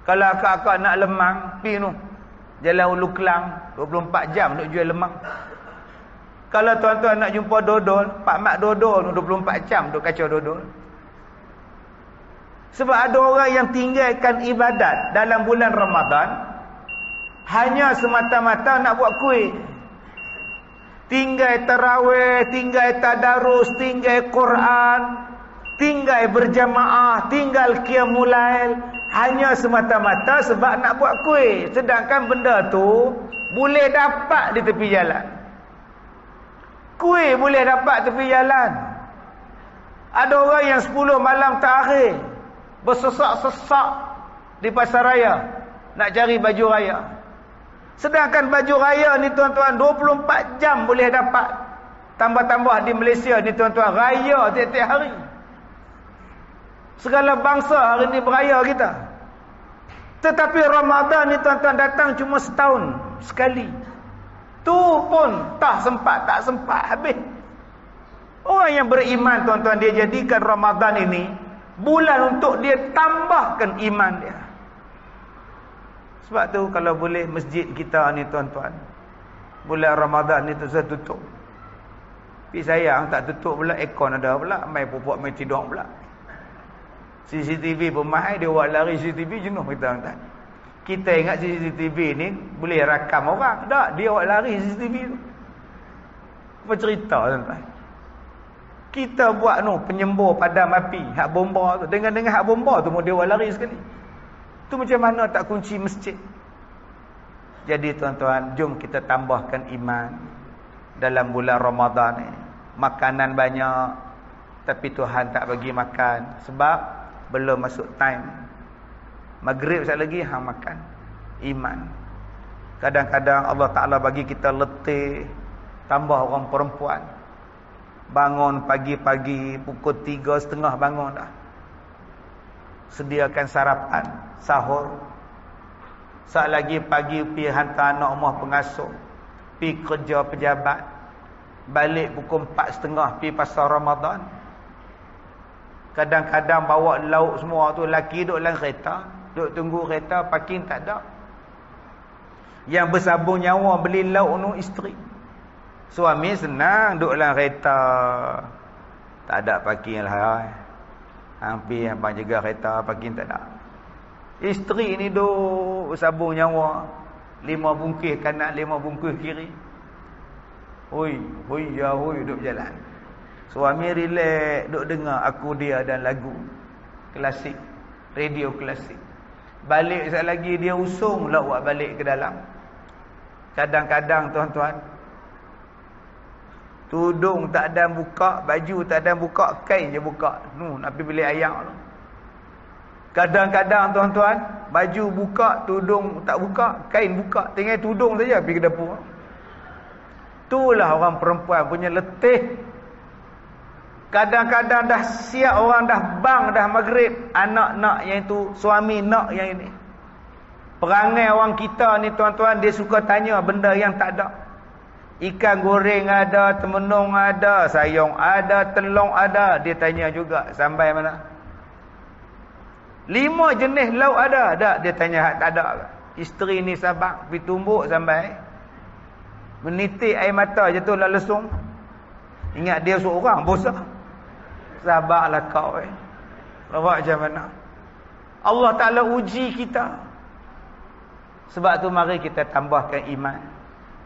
Kalau akak-akak nak lemang, pergi tu. Jalan Ulu Kelang, 24 jam nak jual lemang. Kalau tuan-tuan nak jumpa dodol, Pak Mak dodol 24 jam duk kacau dodol. Sebab ada orang yang tinggalkan ibadat dalam bulan Ramadan hanya semata-mata nak buat kuih. Tinggal tarawih, tinggal tadarus, tinggal Quran, tinggal berjamaah, tinggal qiyamul lail, hanya semata-mata sebab nak buat kuih. Sedangkan benda tu boleh dapat di tepi jalan. Kuih boleh dapat tepi jalan. Ada orang yang 10 malam terakhir bersesak-sesak di pasar raya nak cari baju raya. Sedangkan baju raya ni tuan-tuan 24 jam boleh dapat. Tambah-tambah di Malaysia ni tuan-tuan, raya tiap-tiap hari. Segala bangsa hari ni beraya kita. Tetapi Ramadan ni tuan-tuan datang cuma setahun sekali. Tu pun tak sempat habis. Orang yang beriman tuan-tuan, dia jadikan Ramadan ini bulan untuk dia tambahkan iman dia. Sebab tu kalau boleh masjid kita ni tuan-tuan, bulan Ramadan ni tu saya tutup. Tapi sayang tak tutup pula, aircon ada pula, mai pupuak mai tidur pula. CCTV pun mahal, dia buat lari CCTV jenuh kita tuan. Kita ingat CCTV ni boleh rakam orang. Tak, dia buat lari CCTV tu. Apa cerita tuan-tuan? Kita buat penyembur padam api, hak bomba tu. Dengan hak bomba tu dia buat lari sekali. Tu macam mana tak kunci masjid. Jadi tuan-tuan, jom kita tambahkan iman dalam bulan Ramadan ni. Makanan banyak, tapi Tuhan tak bagi makan sebab belum masuk time. Maghrib sekali lagi hang makan. Iman. Kadang-kadang Allah Ta'ala bagi kita letih, tambah orang perempuan. Bangun pagi-pagi pukul 3.30 bangun dah. Sediakan sarapan, sahur. Saat lagi pagi pergi hantar anak rumah pengasuh, pergi kerja pejabat, balik pukul 4.30 pergi pasar Ramadan. Kadang-kadang bawa lauk semua tu, laki duduk dalam kereta, duduk tunggu kereta, parking tak ada. Yang bersabung nyawa beli lauk tu isteri. Suami senang duduk dalam kereta, tak ada parking lah. Hampir abang jaga kereta, parking tak ada. Isteri ni duduk bersabung nyawa, 5 bungkis kanan, 5 bungkis kiri. Hoi duduk berjalan. Suami relax, duduk dengar Aku Dia dan lagu klasik, radio klasik. Balik sekali lagi dia usung lah buat balik ke dalam. Kadang-kadang tuan-tuan, tudung tak ada buka, baju tak ada buka, kain je buka. Nak pergi beli ayam tu. Kadang-kadang tuan-tuan, baju buka, tudung tak buka, kain buka, tinggal tudung saja pergi ke dapur. Itulah orang perempuan punya letih. Kadang-kadang dah siap orang dah bang dah maghrib, anak nak yang itu, suami nak yang ini. Perangai orang kita ni tuan-tuan, dia suka tanya benda yang tak ada. Ikan goreng ada, temenung ada, sayang ada, telung ada, dia tanya juga sampai mana. 5 jenis lauk ada, tak? Dia tanya tak ada. Isteri ni sabar, pergi tumbuk sampai menitik air mata je tu lah lesung. Ingat dia seorang bosan. Sabarlah kau Lawak macam mana? Allah Ta'ala uji kita. Sebab tu mari kita tambahkan iman.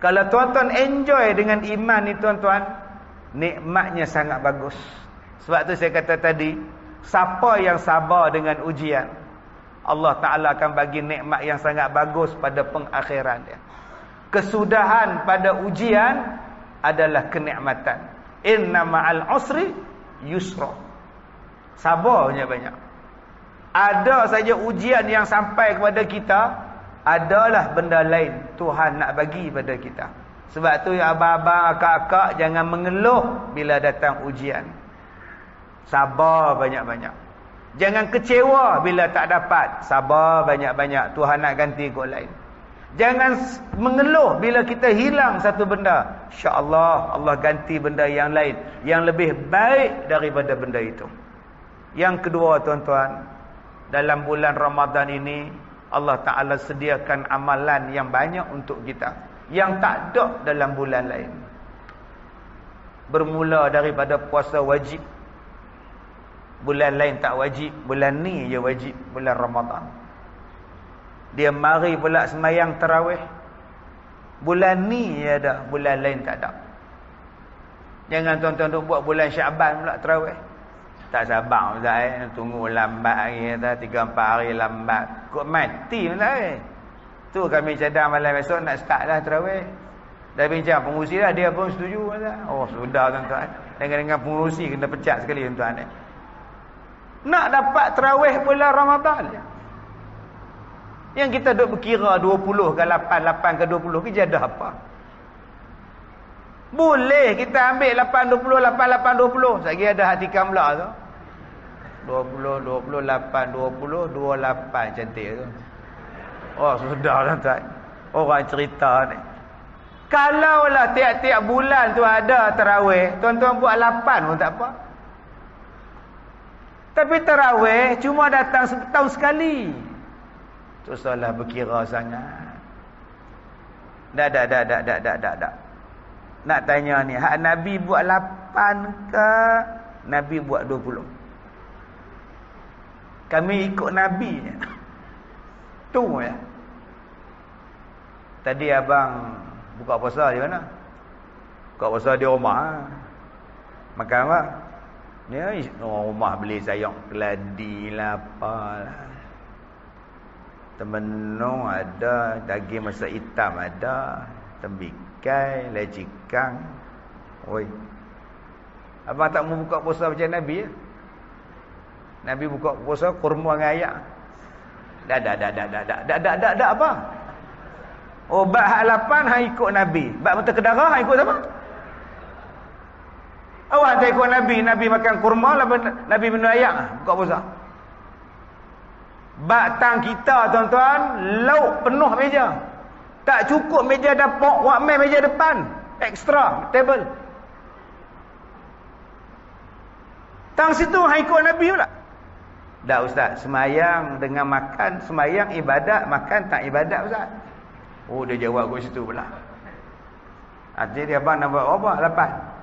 Kalau tuan-tuan enjoy dengan iman ni tuan-tuan, nikmatnya sangat bagus. Sebab tu saya kata tadi, siapa yang sabar dengan ujian, Allah Ta'ala akan bagi nikmat yang sangat bagus pada pengakhiran dia. Kesudahan pada ujian adalah kenikmatan. Inna ma'al usri yusra. Sabar banyak-banyak. Ada saja ujian yang sampai kepada kita, adalah benda lain Tuhan nak bagi pada kita. Sebab tu abang-abang, akak-akak, jangan mengeluh bila datang ujian. Sabar banyak-banyak. Jangan kecewa bila tak dapat. Sabar banyak-banyak, Tuhan nak ganti kot lain. Jangan mengeluh bila kita hilang satu benda. InsyaAllah Allah ganti benda yang lain, yang lebih baik daripada benda itu. Yang kedua tuan-tuan, dalam bulan Ramadan ini Allah Ta'ala sediakan amalan yang banyak untuk kita, yang tak ada dalam bulan lain. Bermula daripada puasa wajib. Bulan lain tak wajib, bulan ni je wajib, bulan Ramadan. Dia mari pula semayang tarawih. Bulan ni je ada, bulan lain tak ada. Jangan tuan-tuan duk buat bulan Syaban pula tarawih. Tak sabar Ustaz tunggu lambat hari kata 3-4 hari lambat. Kok mati Ustaz tu kami cadang malam esok nak start dah tarawih. Dah bincang pengurusi dah, dia pun setuju Ustaz. Oh sudah tuan-tuan. Dengan pengurusi kena pecat sekali tuan-tuan. Nak dapat tarawih bulan Ramadan je. Yang kita duk berkira 20 ke 8 ke 20 kejadah apa? Boleh kita ambil 8-20, 8-8-20. Lagi ada hati kamla tu. 20, 28, 20, 28 cantik tu. Oh sudah tuan-tuan. Orang cerita ni. Kalaulah tiap-tiap bulan tu ada tarawih, tuan-tuan buat 8 pun tak apa. Tapi tarawih cuma datang setahun sekali. Tu salah berkira sangat. Dak. Nak tanya ni, hak Nabi buat 8 ke Nabi buat 20? Kami ikut Nabi je. Tu ya. Tadi abang buka puasa di mana? Buka puasa di rumah. Makan apa? Ni rumah beli sayang keladi lah apalah. Temenung ada, daging masak hitam ada, tembikai, lejikang. Oi. Abang tak mau buka puasa macam Nabi ya? Nabi buka puasa kurma dengan ayak. Dak apa? Oh, bab hak 8 hang ikut Nabi. Bab mata kedara hang ikut siapa? Awak tak ikut Nabi, Nabi makan kurma lah, Nabi minum ayak buka puasa. Batang kita tuan-tuan, lauk penuh meja. Tak cukup meja dapur, wak main meja depan. Extra table. Tang situ hang ikut Nabi pula. Dah ustaz, semayang dengan makan, semayang ibadat, makan tak ibadat ustaz. Oh dia jawab kat situ pula. Artinya dia abang nak buat apa?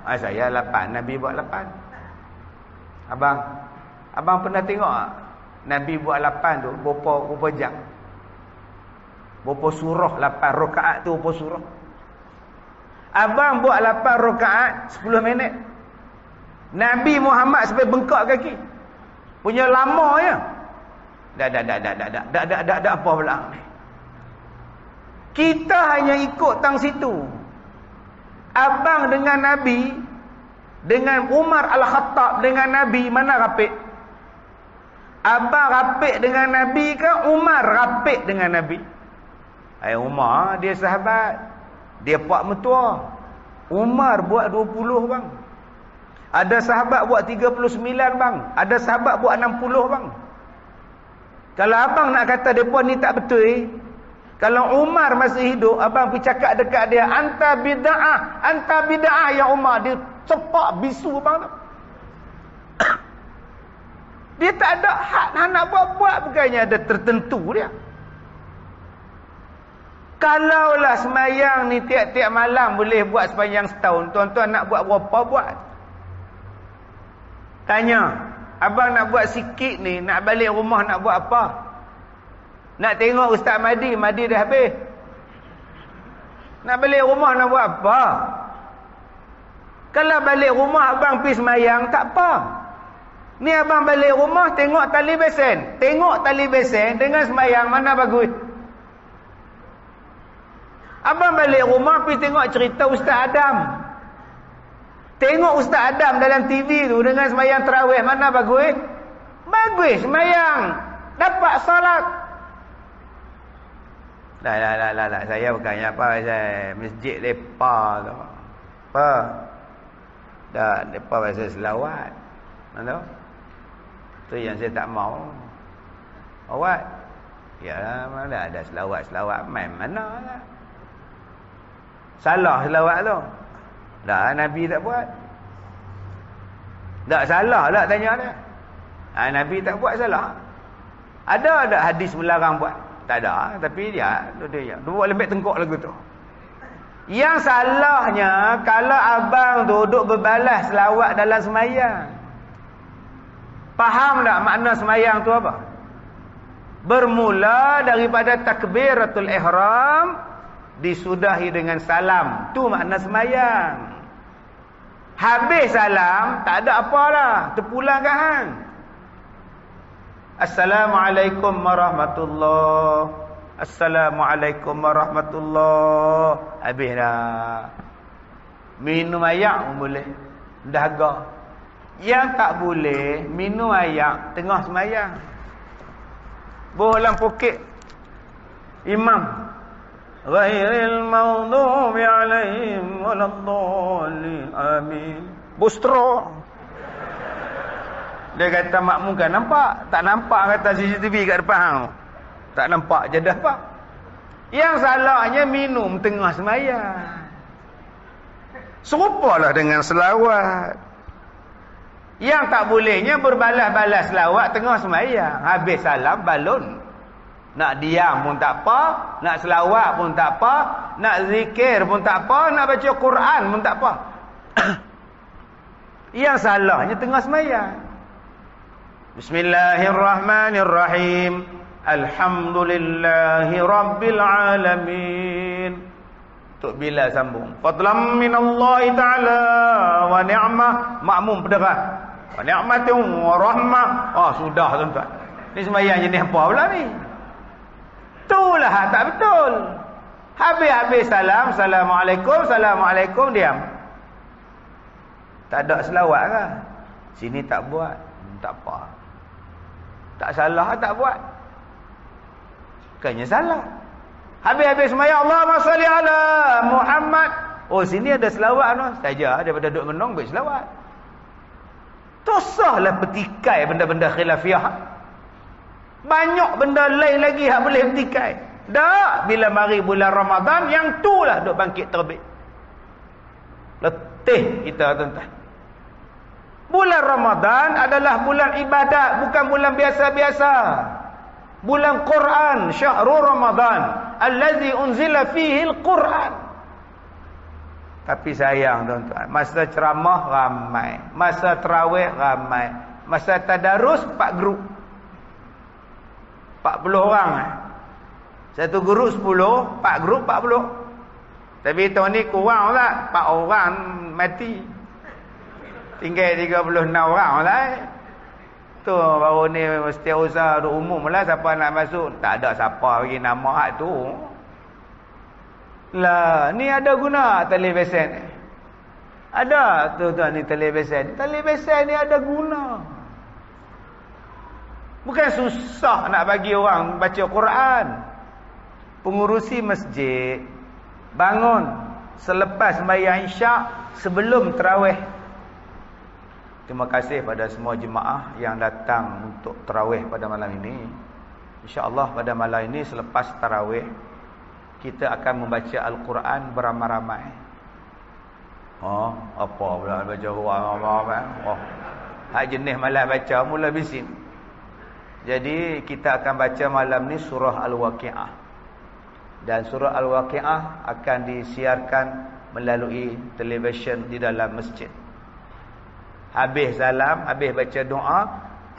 8. Saya 8, Nabi buat 8. Abang pernah tengok tak? Nabi buat 8 tu berapa jam? Berapa surah 8 rakaat tu berapa surah? Abang buat 8 rakaat 10 minit. Nabi Muhammad sampai bengkak kaki. Punya lama ya. Dah apa pula ni. Kita hanya ikut tang situ. Abang dengan Nabi, dengan Umar Al-Khattab dengan Nabi, mana rapik? Abang rapik dengan Nabi ke Umar rapik dengan Nabi? Umar dia sahabat. Dia pak mertua. Umar buat 20 bang. Ada sahabat buat 39 bang. Ada sahabat buat 60 bang. Kalau abang nak kata depa ni tak betul, kalau Umar masih hidup, abang pergi cakap dekat dia, anta bid'ah ya Umar. Dia cepak bisu bang. Dia tak ada hak nak buat bukannya ada tertentu dia. Kalaulah semayang ni tiap-tiap malam boleh buat sepanjang setahun, tuan-tuan nak buat berapa buat? Tanya, abang nak buat sikit ni, nak balik rumah nak buat apa? Nak tengok Ustaz Madi dah habis. Nak balik rumah nak buat apa? Kalau balik rumah abang pergi semayang, tak apa. Ni abang balik rumah tengok tali besen. Tengok tali besen dengan semayang mana bagus? Abang balik rumah pergi tengok cerita Ustaz Adam. Tengok Ustaz Adam dalam TV tu dengan semayang tarawih mana bagus? Bagus semayang. Dapat salat. Lah. Saya bukannya apa, saya masjid lepa tu. Apa? Dah lepa pasal selawat. Mana? Tu yang saya tak mau. Awak. Ya, mana ada selawat main mana lah. Salah selawat tu. Dah Nabi tak buat. Tak salah lah tanya dia. Nabi tak buat salah. Ada hadis melarang buat? Tak ada, tapi dia buat lembek tengkok lagu tu. Yang salahnya kalau abang tu duduk berbalas selawat dalam semayang. Faham tak makna semayang tu apa? Bermula daripada takbiratul ihram disudahi dengan salam. Tu makna semayang. Habis salam, tak ada apalah. Terpulang ke hang. Assalamualaikum warahmatullahi. Assalamualaikum warahmatullahi. Habis dah. Minum air pun boleh. Dahaga. Yang tak boleh, minum air tengah semayang. Bolang poket imam. Ghairil maghdubi alaihim waladdallin. Amin. Bustro. Dia kata makmum kan nampak? Tak nampak kata CCTV kat depan hang. Tak nampak je dah apa. Yang salahnya minum tengah semayang. Serupalah dengan selawat. Yang tak bolehnya berbalas-balas selawat tengah semayang. Habis salam balun. Nak diam pun tak apa, nak selawat pun tak apa, nak zikir pun tak apa, nak baca Quran pun tak apa. Yang salahnya tengah semayang. Bismillahirrahmanirrahim. Alhamdulillahi rabbil alamin. Tok Bilal sambung. Fadlam minallahi ta'ala wa ni'mah. Makmum berderah. Wa ni'matun wa rahmah. Sudah tuan-tuan. Ni semayang jenis apa pula ni? Itulah tak betul. Habis-habis salam, Assalamualaikum, Assalamualaikum, diam. Tak ada selawat ke? Sini tak buat. Tak apa. Tak salah tak buat. Bukannya salah. Habis-habis semaya Allahumma salli ala Muhammad. Oh sini ada selawat no. Saja daripada duduk menong buat selawat. Tosahlah petikai benda-benda khilafiyah. Banyak benda lain lagi yang boleh petikai. Dah bila mari bulan Ramadan yang itulah duk bangkit terbit. Letih kita tuan-tuan. Bulan Ramadan adalah bulan ibadat, bukan bulan biasa-biasa. Bulan Quran, syahrul Ramadan allazi unzila fihi al-Quran. Tapi sayang tuan-tuan, masa ceramah ramai, masa tarawih ramai, masa tadarus 4 grup. 40 orang. Satu guru 10, 4 grup 40. Tapi tahun ni kurang tak? 4 orang mati. Tinggal 36 orang lah. Tu baru ni setiausaha umum lah, siapa nak masuk. Tak ada siapa bagi nama hak tu. Lah, ni ada guna televisen ni. Ada tuan-tuan ni televisen. Televisen ni ada guna. Bukan susah nak bagi orang baca Quran. Pengurusi masjid bangun selepas sembahyang Isyak sebelum tarawih. Terima kasih pada semua jemaah yang datang untuk tarawih pada malam ini. InsyaAllah pada malam ini selepas tarawih kita akan membaca Al-Quran beramai-ramai. Oh, apa pula baca Quran ramai-ramai? Oh, hak jenis malam baca mula bising. Jadi kita akan baca malam ni surah Al-Waqi'ah. Dan surah Al-Waqi'ah akan disiarkan melalui televisyen di dalam masjid. Habis salam, habis baca doa,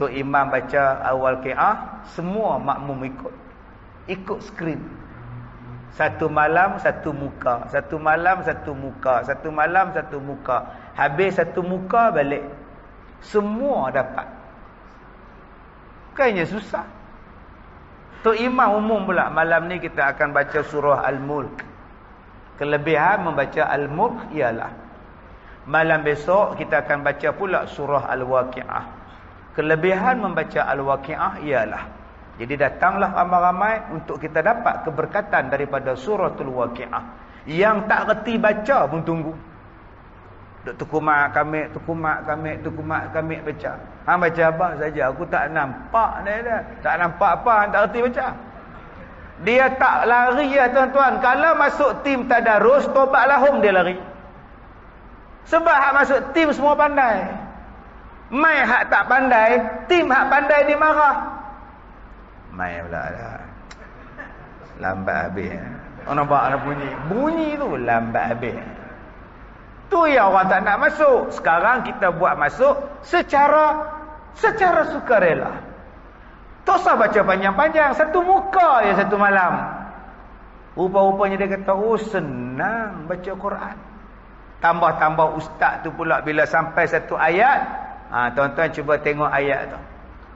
Tok Imam baca Al-Waqi'ah, semua makmum ikut skrin. Satu malam satu muka, satu malam satu muka, satu malam satu muka. Habis satu muka balik. Semua dapat. Bukannya susah. Tok Imam umum pula malam ni kita akan baca surah Al-Mulk. Kelebihan membaca Al-Mulk ialah malam besok kita akan baca pula surah Al-Waqi'ah. Kelebihan membaca Al-Waqi'ah ialah jadi datanglah ramai-ramai untuk kita dapat keberkatan daripada suratul Waqi'ah. Yang tak reti baca pun tunggu. Duk tukumak kami baca. Hang baca apa saja, aku tak nampak dia. Tak nampak apa, hang tak reti baca. Dia tak lari ya tuan-tuan. Kalau masuk tim tadarus, tobat lahum dia lari. Sebab hak masuk tim semua pandai. Mai hak tak pandai, tim hak pandai dimarah. Mai pula dah. Lambat habis. Orang nampak ada bunyi. Bunyi tu lambat habis. Tu yang orang tak nak masuk. Sekarang kita buat masuk secara sukarela. Tak usah baca panjang-panjang. Satu muka je satu malam. Rupa-rupanya dia kata, oh senang baca Quran. Tambah-tambah ustaz tu pula bila sampai satu ayat. Tuan-tuan cuba tengok ayat tu.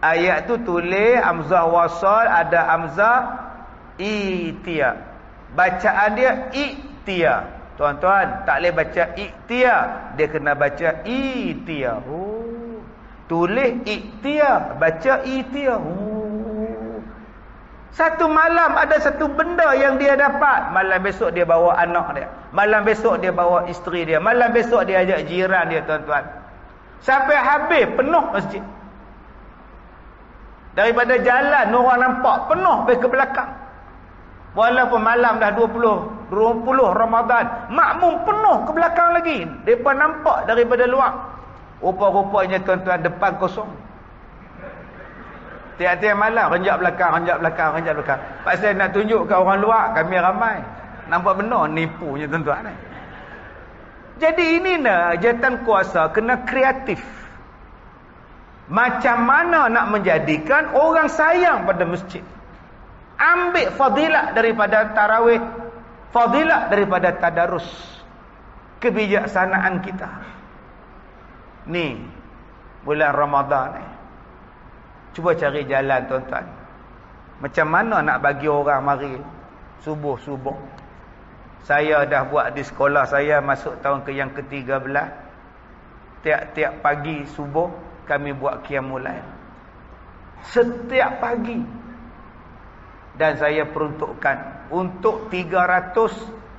Ayat tu tulis hamzah wasal, ada hamzah itia. Bacaan dia itia. Tuan-tuan, tak boleh baca itia. Dia kena baca itia. Oh. Tulis itia, baca itia. Oh. Satu malam ada satu benda yang dia dapat. Malam besok dia bawa anak dia. Malam besok dia bawa isteri dia. Malam besok dia ajak jiran dia, tuan-tuan. Sampai habis penuh masjid. Daripada jalan orang nampak penuh pergi ke belakang. Walaupun malam dah 20 Ramadan, makmum penuh ke belakang lagi. Depa nampak daripada luar. Rupa-rupanya tuan-tuan depan kosong. Tiap-tiap malam renjak belakang. Pasal nak tunjuk ke orang luar kami ramai. Nampak benar nipunya tuan-tuan. Jadi ini nak jawatan kuasa kena kreatif. Macam mana nak menjadikan orang sayang pada masjid. Ambil fadilat daripada tarawih, fadilat daripada tadarus. Kebijaksanaan kita. Ni bulan Ramadan ni. Cuba cari jalan tuan-tuan. Macam mana nak bagi orang mari subuh-subuh. Saya dah buat di sekolah saya masuk tahun ke yang ke-13. Tiap-tiap pagi subuh kami buat qiyamul lail. Setiap pagi. Dan saya peruntukkan untuk 300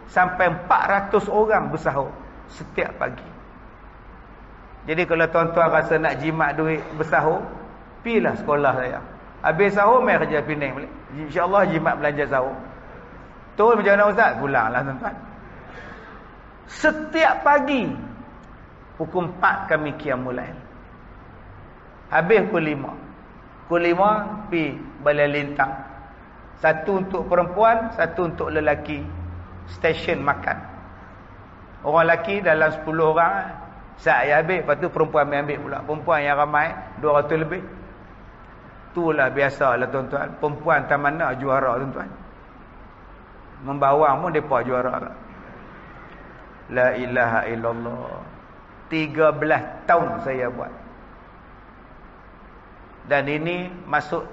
sampai 400 orang bersahur setiap pagi. Jadi kalau tuan-tuan rasa nak jimat duit bersahur, pilah sekolah saya. Habis sahur mai kerja Penang balik. Insya-Allah jimat belanja sahur. Tu macam mana ustaz? Pulanglah tuan-tuan. Setiap pagi pukul 4 kami qiyamul lail. Habis pukul 5. Pukul 5 pi balai lintang. Satu untuk perempuan, satu untuk lelaki. Stesen makan. Orang lelaki dalam 10 orang, saat yang habis, lepas tu perempuan ambil pula. Perempuan yang ramai 200 lebih. Itulah biasalah tuan-tuan. Perempuan tak mana juara tuan-tuan. Membawang pun mereka juara lah. La ilaha illallah. 13 tahun saya buat. Dan ini masuk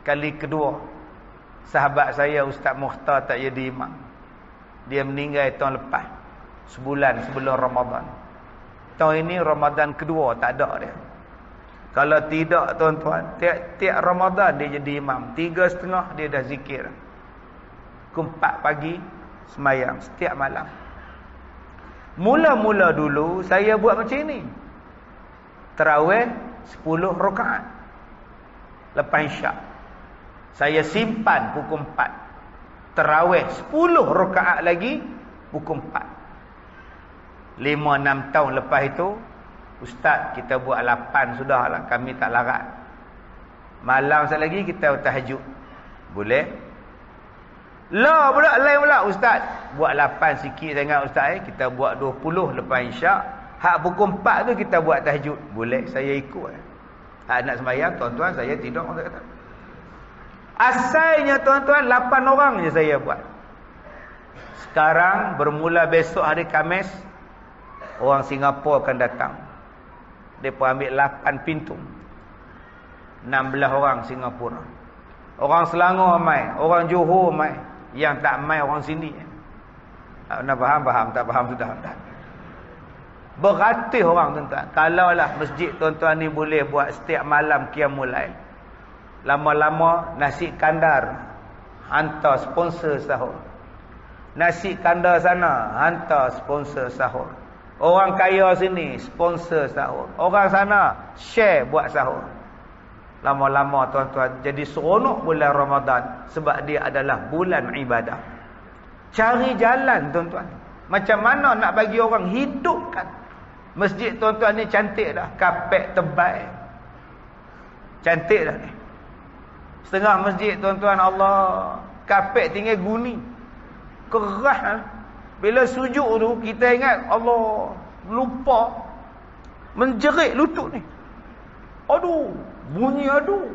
kali kedua. Sahabat saya Ustaz Mukhtar tak jadi imam. Dia meninggal tahun lepas. Sebulan sebelum Ramadan. Tahun ini Ramadan kedua tak ada dia. Kalau tidak tuan-tuan, tiap Ramadan dia jadi imam. 3.30 dia dah zikir. Pukul 4 pagi semayang setiap malam. Mula-mula dulu saya buat macam ni. Tarawih 10 rakaat. Lepas isyak. Saya simpan pukul 4. Tarawih 10 rakaat lagi pukul 4. 5-6 tahun lepas itu, Ustaz, kita buat 8 sudah lah. Kami tak larat. Malam sekali lagi kita tahajud. Boleh? Lah pula, lain pula. Ustaz, buat 8 sikit sangat Ustaz. Kita buat 20 lepas isyak. Hak pukul 4 tu kita buat tahajud. Boleh? Saya ikut. Hak nak sembahyang, tuan-tuan, saya tidur. Asalnya tuan-tuan, 8 orang je saya buat. Sekarang, bermula besok hari Khamis, orang Singapura akan datang. Mereka ambil 8 pintu. 16 orang Singapura. Orang Selangor mai, orang Johor mai. Yang tak mai orang sini. Nak faham? Faham. Tak faham sudah. Beratus orang tuan-tuan. Kalaulah masjid tuan-tuan ni boleh buat setiap malam qiyamul lail. Lama-lama nasi kandar hantar sponsor sahur. Nasi kandar sana hantar sponsor sahur. Orang kaya sini sponsor sahur. Orang sana share buat sahur. Lama-lama tuan-tuan jadi seronok bulan Ramadan. Sebab dia adalah bulan ibadah. Cari jalan tuan-tuan. Macam mana nak bagi orang hidupkan. Masjid tuan-tuan ni cantik dah. Kapet tebal. Cantik dah ni. Setengah masjid tuan-tuan, Allah. Kapet tinggal guni. Keras lah. Bila sujud tu, kita ingat Allah, lupa menjerit lutut ni. Aduh, bunyi aduh.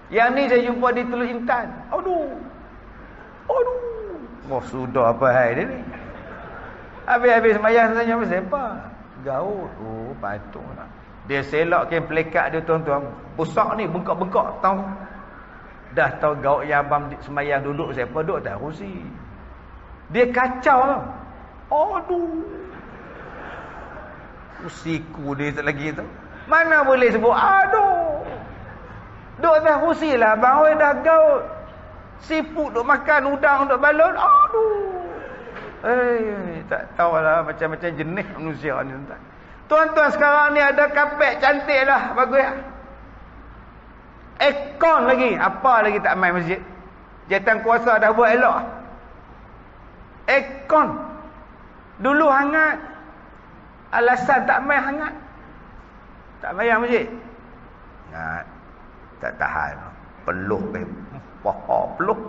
Yang ni saya jumpa di Teluk Intan. Aduh. Oh, sudah apa hal dia ni? Habis-habis sembahyang tanya siapa? Gaul. Oh, patutlah. Dia selak kain pelekat dia tuan-tuan. Besar ni, bengkak-bengkak. Tahu? Dah tahu gaul yang abang sembahyang duduk siapa duduk tak kursi. Dia kacau. Aduh. Usiku dia lagi tu. Mana boleh sebut aduh. Duk atas kursi lah. Abang oi dah gaul. Siput duk makan udang duk balon. Aduh. Tak tahulah macam-macam jenis manusia ni tuan. Tuan-tuan sekarang ni ada kapet cantik lah. Bagus lah. Aircon lagi. Apa lagi tak main masjid? Jatan kuasa dah buat elok. Aircon. Dulu hangat. Alasan tak main hangat. Tak main masjid. Hangat. Tak tahan. Peluh. Peluh.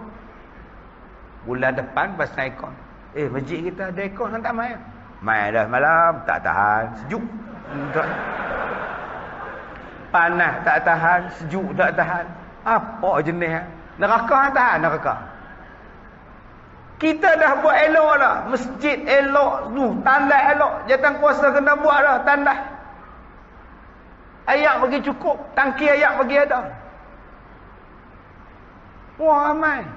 Bulan depan pasal aircon. Masjid kita ada aircon tak main. Main dah malam. Tak tahan. Sejuk. Panas tak tahan. Sejuk tak tahan. Apa jenis? Neraka tahan neraka. Kita dah buat elok lah. Masjid elok. Tandas elok. Jatan kuasa kena buat lah. Tandas. Ayak bagi cukup. Tangki ayak bagi ada. Wah, ramai.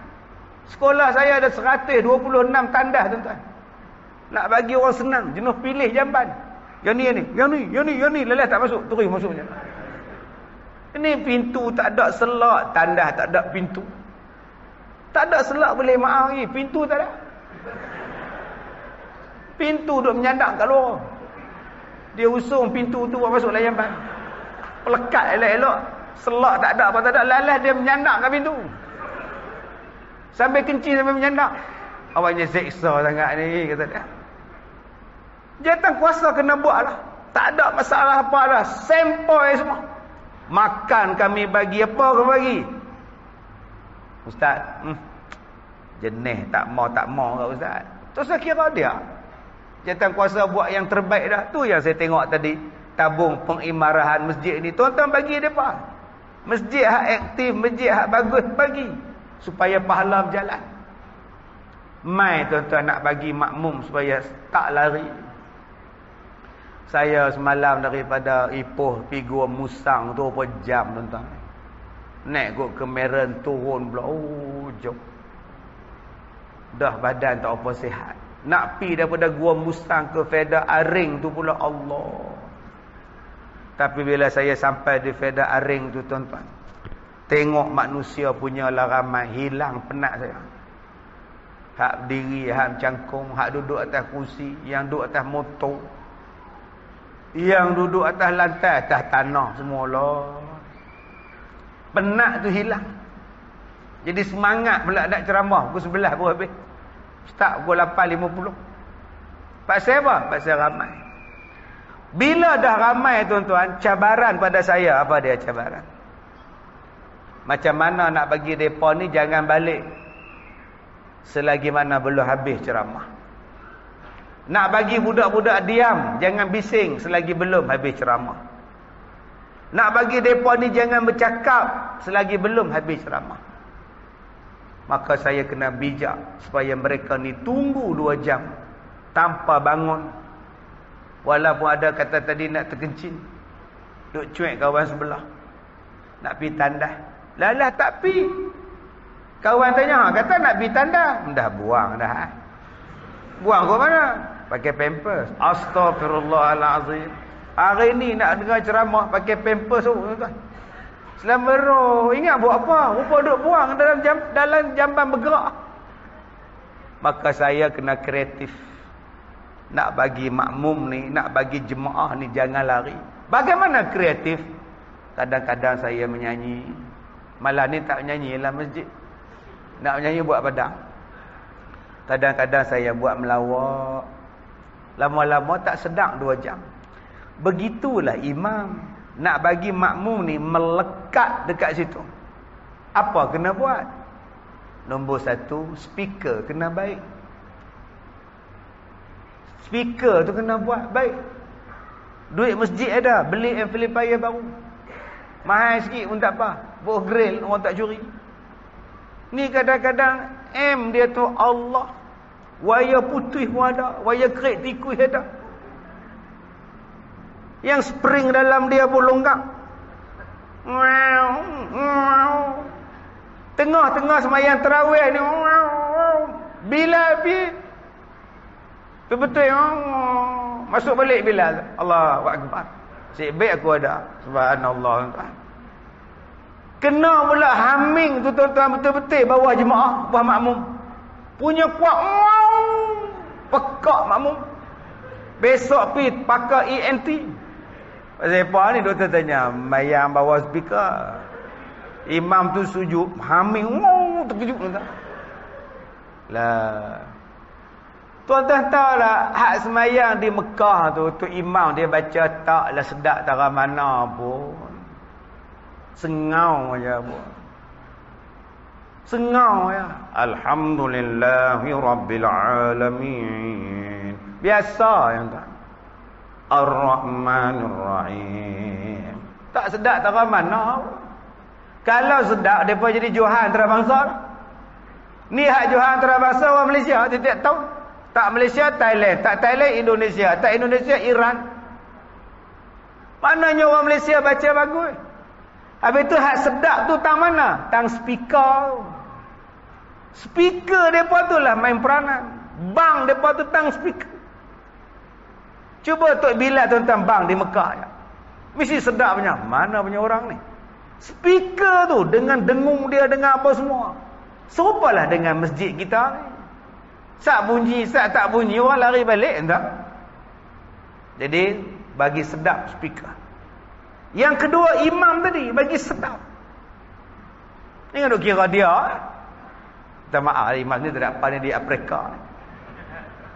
Sekolah saya ada 126 tandas tuan-tuan. Nak bagi orang senang. Jenuh pilih jamban. Yang ni. Lelah tak masuk. Terus masuknya. Ini pintu tak ada selak. Tandas tak ada pintu. Tak ada selak boleh maaf lagi. Pintu tak ada. Pintu duk menyandang kat luar. Dia usung pintu tu buat masuk dalam jamban. Pelekat elok-elok. Selak tak ada apa tak ada. Lalas dia menyandang kat pintu. Sampai kencing sampai menyandang. Awaknya seksa sangat ni kata dia. Jatan kuasa kena buat lah. Tak ada masalah apa dah. Sempoi semua. Makan kami bagi apa kau bagi? Ustaz, jenis tak mau kau Ustaz. Tu saya kira dia. Jatan kuasa buat yang terbaik dah. Tu yang saya tengok tadi. Tabung pengimarahan masjid ni. Tuan-tuan bagi mereka. Masjid hak aktif, masjid hak bagus bagi. Supaya pahala berjalan. Mai tuan-tuan nak bagi makmum supaya tak lari. Saya semalam daripada Ipoh pergi Gua Musang tu berapa jam tuan-tuan. Naik kot ke Meran turun pula. Oh, jauh. Dah badan tak apa sihat. Nak pi daripada Gua Musang ke Feda Aring tu pula Allah. Tapi bila saya sampai di Feda Aring tu tuan-tuan, tengok manusia punya ramai, hilang penat saya. Hak berdiri, hak mencangkung, hak duduk atas kursi, yang duduk atas motor, yang duduk atas lantai, atas tanah semua lah. Penat tu hilang. Jadi semangat pula nak ceramah. Pukul 11 pun habis. Start pukul 8.50. Pasal apa? Pasal ramai. Bila dah ramai tuan-tuan, cabaran pada saya. Apa dia cabaran? Macam mana nak bagi mereka ni jangan balik selagi mana belum habis ceramah. Nak bagi budak-budak diam, jangan bising selagi belum habis ceramah. Nak bagi mereka ni jangan bercakap selagi belum habis ceramah. Maka saya kena bijak supaya mereka ni tunggu 2 jam tanpa bangun. Walaupun ada kata tadi nak terkencing, duk cuek kawan sebelah, nak pergi tandas. Lalah tak pi. Kawan tanya, kata nak pergi tandas. Dah buang dah. Buang ke mana? Pakai pampers. Astaghfirullahalazim. Hari ni nak dengar ceramah pakai pampers tu tuan. Selama roh, ingat buat apa? Rupa duk buang dalam jamban bergerak. Maka saya kena kreatif. Nak bagi makmum ni, nak bagi jemaah ni jangan lari. Bagaimana kreatif? Kadang-kadang saya menyanyi. Malam ni tak menyanyi dalam masjid. Nak menyanyi buat padang. Kadang-kadang saya buat melawak. Lama-lama tak sedang 2 jam. Begitulah imam. Nak bagi makmum ni melekat dekat situ. Apa kena buat? Nombor 1, speaker kena baik. Speaker tu kena buat baik. Duit masjid ada, beli amplifier baru. Mahal sikit pun tak apa. Buat grill, orang tak curi. Ni kadang-kadang M dia tu Allah. Wayar putih pun ada, wayar kerik tikus ada. Yang spring dalam dia pun longgang. Tengah-tengah semayang tarawih ni. Bila habis betul-betul masuk balik Bilal. Allahu Akbar. Sik baik aku ada. Subhanallah. Kena pula humming tu tuan-tuan betul-betul bawah jemaah, bawah makmum. Punya kuat. Pekak makmum. Besok pi pakai ENT. Pasal apa ni doktor tanya, mayang bawah speaker. Imam tu sujud, humming. Terkejut tuan-tuan. Lah. Tuan-tuan tahu lah, hak semayang di Mekah tu imam dia baca taklah sedap tara mana pun. Sengau aja pun. Sengau ya. Alhamdulillahi Rabbil Alamin. Biasa yang tak. Ar-Rahmanir Rahim. Tak sedap tara mana. Kalau sedap, mereka jadi Johan antarabangsa. Ni hak Johan antarabangsa orang Malaysia, tiap-tiap tahun. Tak Malaysia, Thailand. Tak Thailand, Indonesia. Tak Indonesia, Iran. Mananya orang Malaysia baca bagus. Habis tu hak sedap tu tang mana? Tang speaker. Speaker mereka tu lah main peranan. Bang mereka tu tang speaker. Cuba Tok Bilal tuan-tuan bang di Mekah. Ya. Mesti sedap punya. Mana punya orang ni? Speaker tu dengan dengung dia, dengan apa semua. Serupalah dengan masjid kita ni. Sak bunyi, sak tak bunyi, orang lari balik entah. Jadi bagi sedap speaker. Yang kedua imam tadi bagi sedap. Jangan duk kira dia. Minta maaf imam ni tak apa ni di Afrika.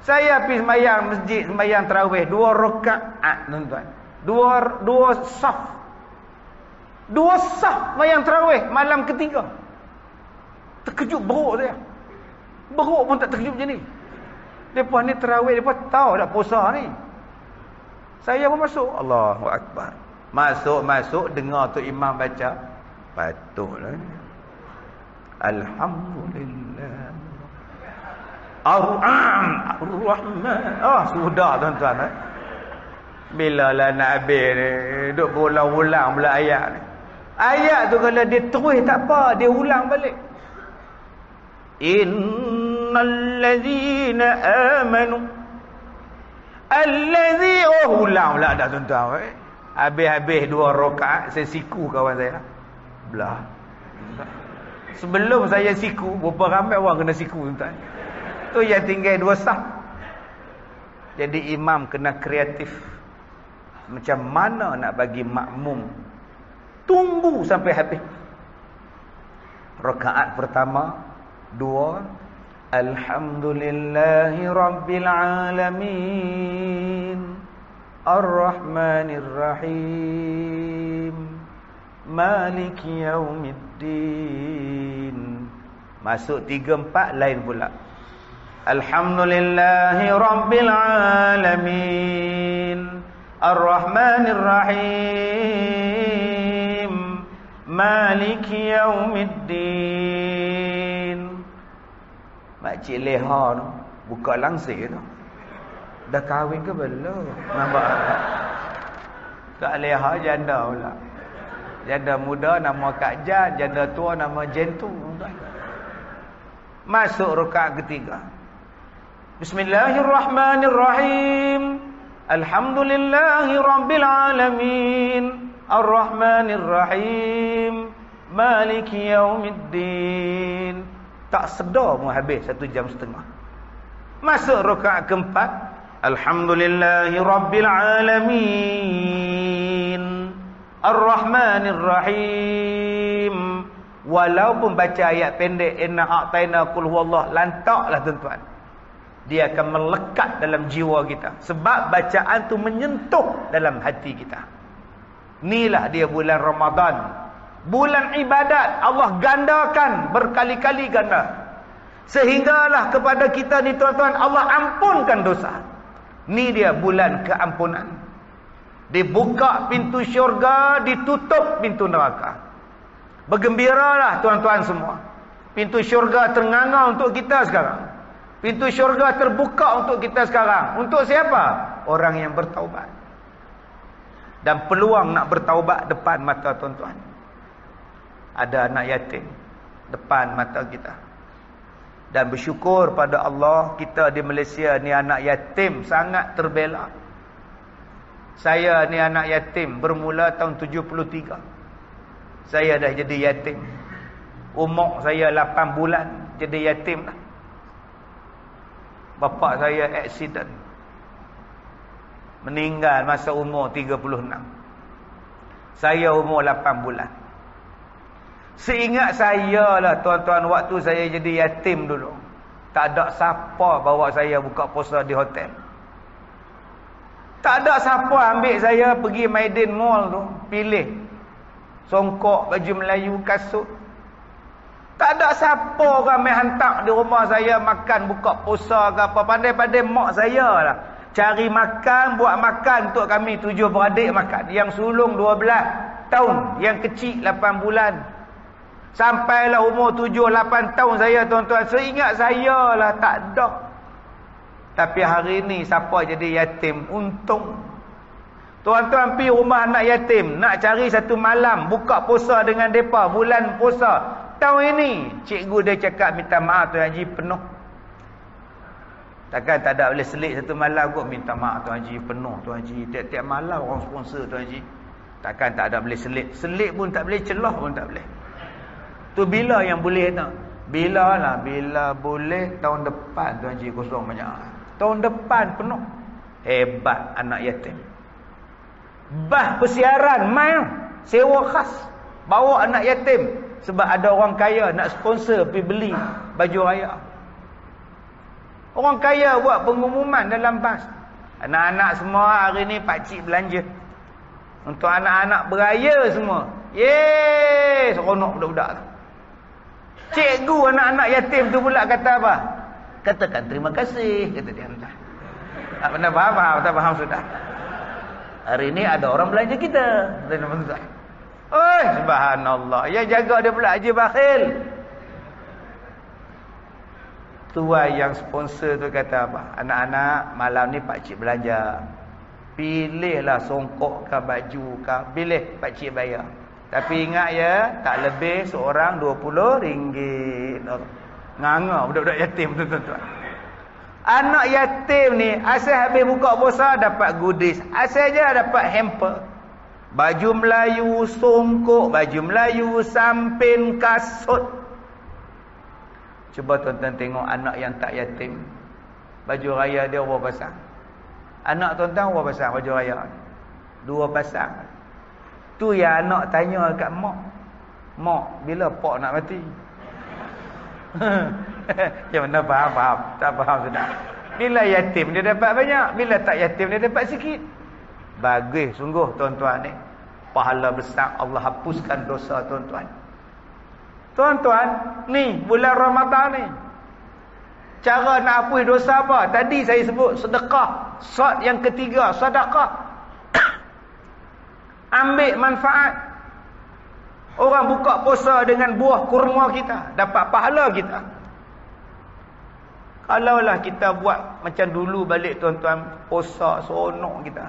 Saya pergi sembahyang masjid, sembahyang tarawih 2 rakaat tuan-tuan. Dua saf. 2 saf sembahyang tarawih malam ketiga. Terkejut beruk saya. Beruk pun tak terkejut macam ni. Depa ni tarawih, depa tahu dak puasa ni. Saya pun masuk, Allahu akbar. Masuk dengar tu imam baca, patutlah. Alhamdulillah. Ar-Rahman. Sudah tuan-tuan. Bila lah nak habis ni, duk berulang-ulang pula ayat ni. Ayat tu kalau dia terus tak apa, dia ulang balik. Innal ladzina amanu allazi ulang pula dah tuan-tuan. Habis-habis 2 rakaat saya siku kawan saya. Belah. Sebelum saya siku, berapa ramai orang kena siku tuan-tuan. Tu yang tinggal 2 saf. Jadi imam kena kreatif. Macam mana nak bagi makmum tunggu sampai habis. Rakaat pertama 2 Alhamdulillahi Rabbil Alamin Ar-Rahmanir Rahim Maliki Yaumiddin. Masuk 3-4 lain pula. Alhamdulillahi Rabbil Alamin Ar-Rahmanir Rahim Maliki Yaumiddin. Makcik Leha tu buka langsir tu. Dah kahwin ke belum? Nampak Kak Leha janda pula. Janda muda nama Kak Jan, janda tua nama Jentu. Masuk rakaat ketiga. Bismillahirrahmanirrahim. Alhamdulillahi Rabbil Alamin Ar-Rahmanir Rahim Maliki Yaumiddin. Tak sedar pun habis 1 jam setengah. Masuk rakaat keempat. Alhamdulillahi Rabbil Alamin Ar-Rahmanir Rahim. Walaupun baca ayat pendek inna a'taina qul huwallah, lantaklah tuan-tuan. Dia akan melekat dalam jiwa kita. Sebab bacaan tu menyentuh dalam hati kita. Inilah dia bulan Ramadan. Bulan ibadat. Allah gandakan berkali-kali ganda. Sehinggalah kepada kita ni tuan-tuan, Allah ampunkan dosa. Ni dia bulan keampunan. Dibuka pintu syurga, ditutup pintu neraka. Bergembiralah tuan-tuan semua. Pintu syurga ternganga untuk kita sekarang. Pintu syurga terbuka untuk kita sekarang. Untuk siapa? Orang yang bertaubat. Dan peluang nak bertaubat depan mata tuan-tuan. Ada anak yatim depan mata kita. Dan bersyukur pada Allah, kita di Malaysia ni anak yatim sangat terbela. Saya ni anak yatim bermula tahun 73. Saya dah jadi yatim. Umur saya 8 bulan jadi yatim lah. Bapa saya aksiden. Meninggal masa umur 36. Saya umur 8 bulan. Seingat saya lah tuan-tuan, waktu saya jadi yatim dulu, tak ada siapa bawa saya buka puasa di hotel. Tak ada siapa ambil saya pergi Maidin Mall tu, pilih songkok, baju Melayu, kasut. Tak ada siapa orang main hantar di rumah saya makan buka puasa ke apa. Pandai-pandai mak saya lah cari makan, buat makan untuk kami 7 beradik makan. Yang sulung 12 tahun, yang kecil 8 bulan. Sampailah umur 7-8 tahun saya tuan-tuan. Seingat saya lah tak ada. Tapi hari ni siapa jadi yatim? Untung. Tuan-tuan pergi rumah anak yatim, nak cari satu malam buka puasa dengan mereka, bulan puasa. Tahun ini cikgu dia cakap minta maaf Tuan Haji penuh. Takkan tak ada boleh selit satu malam kot minta maaf Tuan Haji penuh Tuan Haji. Tiap-tiap malam orang sponsor Tuan Haji. Takkan tak ada boleh selit. Selit pun tak boleh, celah pun tak boleh. Tu bila yang boleh tak? Bila lah, bila boleh tahun depan Tuan Haji kosong banyak. Tahun depan penuh. Hebat anak yatim. Bah persiaran main sewa khas bawa anak yatim. Sebab ada orang kaya nak sponsor pergi beli baju raya. Orang kaya buat pengumuman dalam bas. Anak-anak semua hari ni pakcik belanja. Untuk anak-anak beraya semua. Yeay, seronok budak-budak tu. Cikgu anak-anak yatim tu pula kata apa? Katakan terima kasih, kata dia. Tak pernah faham, tak faham sudah. Hari ni ada orang belanja kita. Oi, subhanallah. Yang jaga dia pula Haji Bakhil. Tuan yang sponsor tu kata apa? Anak-anak, malam ni pakcik belanja. Pilihlah songkok ke baju ke. Pilih pakcik bayar. Tapi ingat ya, tak lebih seorang RM20. Nganga budak-budak yatim tuan-tuan. Anak yatim ni asal habis buka puasa dapat goodies. Asal je dapat hamper. Baju Melayu, songkok, baju Melayu, sampin, kasut. Cuba tuan-tuan tengok anak yang tak yatim. Baju raya dia berapa pasang? Anak tuan-tuan berapa pasang baju raya? 2 pasang. Tu yang anak tanya kat mak. Mak, bila pak nak mati? Yang mana faham? Tak faham sudah. Bila yatim dia dapat banyak, bila tak yatim dia dapat sikit. Bagus sungguh tuan-tuan ni. Pahala besar Allah hapuskan dosa tuan-tuan. Tuan-tuan, ni bulan Ramadan ni. Cara nak hapus dosa apa? Tadi saya sebut sedekah. Shot yang ketiga, sedekah. Ambil manfaat. Orang buka puasa dengan buah kurma kita, dapat pahala kita. Kalaulah kita buat macam dulu balik tuan-tuan, puasa seronok kita.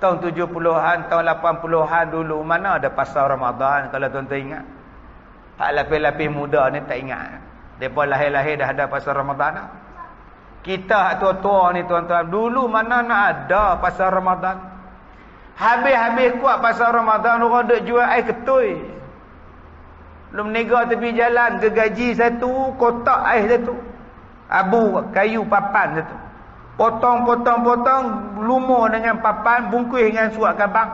Tahun 70-an, tahun 80-an dulu, mana ada pasal Ramadan kalau tuan-tuan ingat. Hak lapis-lapis muda ni tak ingat. Mereka lahir-lahir dah ada pasal Ramadan. Kita hak tua-tua ni tuan-tuan, dulu mana nak ada pasal Ramadan. Habis-habis kuat pasal Ramadan, orang duk jual air ketui. Belum niaga tepi jalan, gergaji satu, kotak air satu. Abu, kayu, papan satu. Potong, lumur dengan papan, bungkus dengan surat khabang.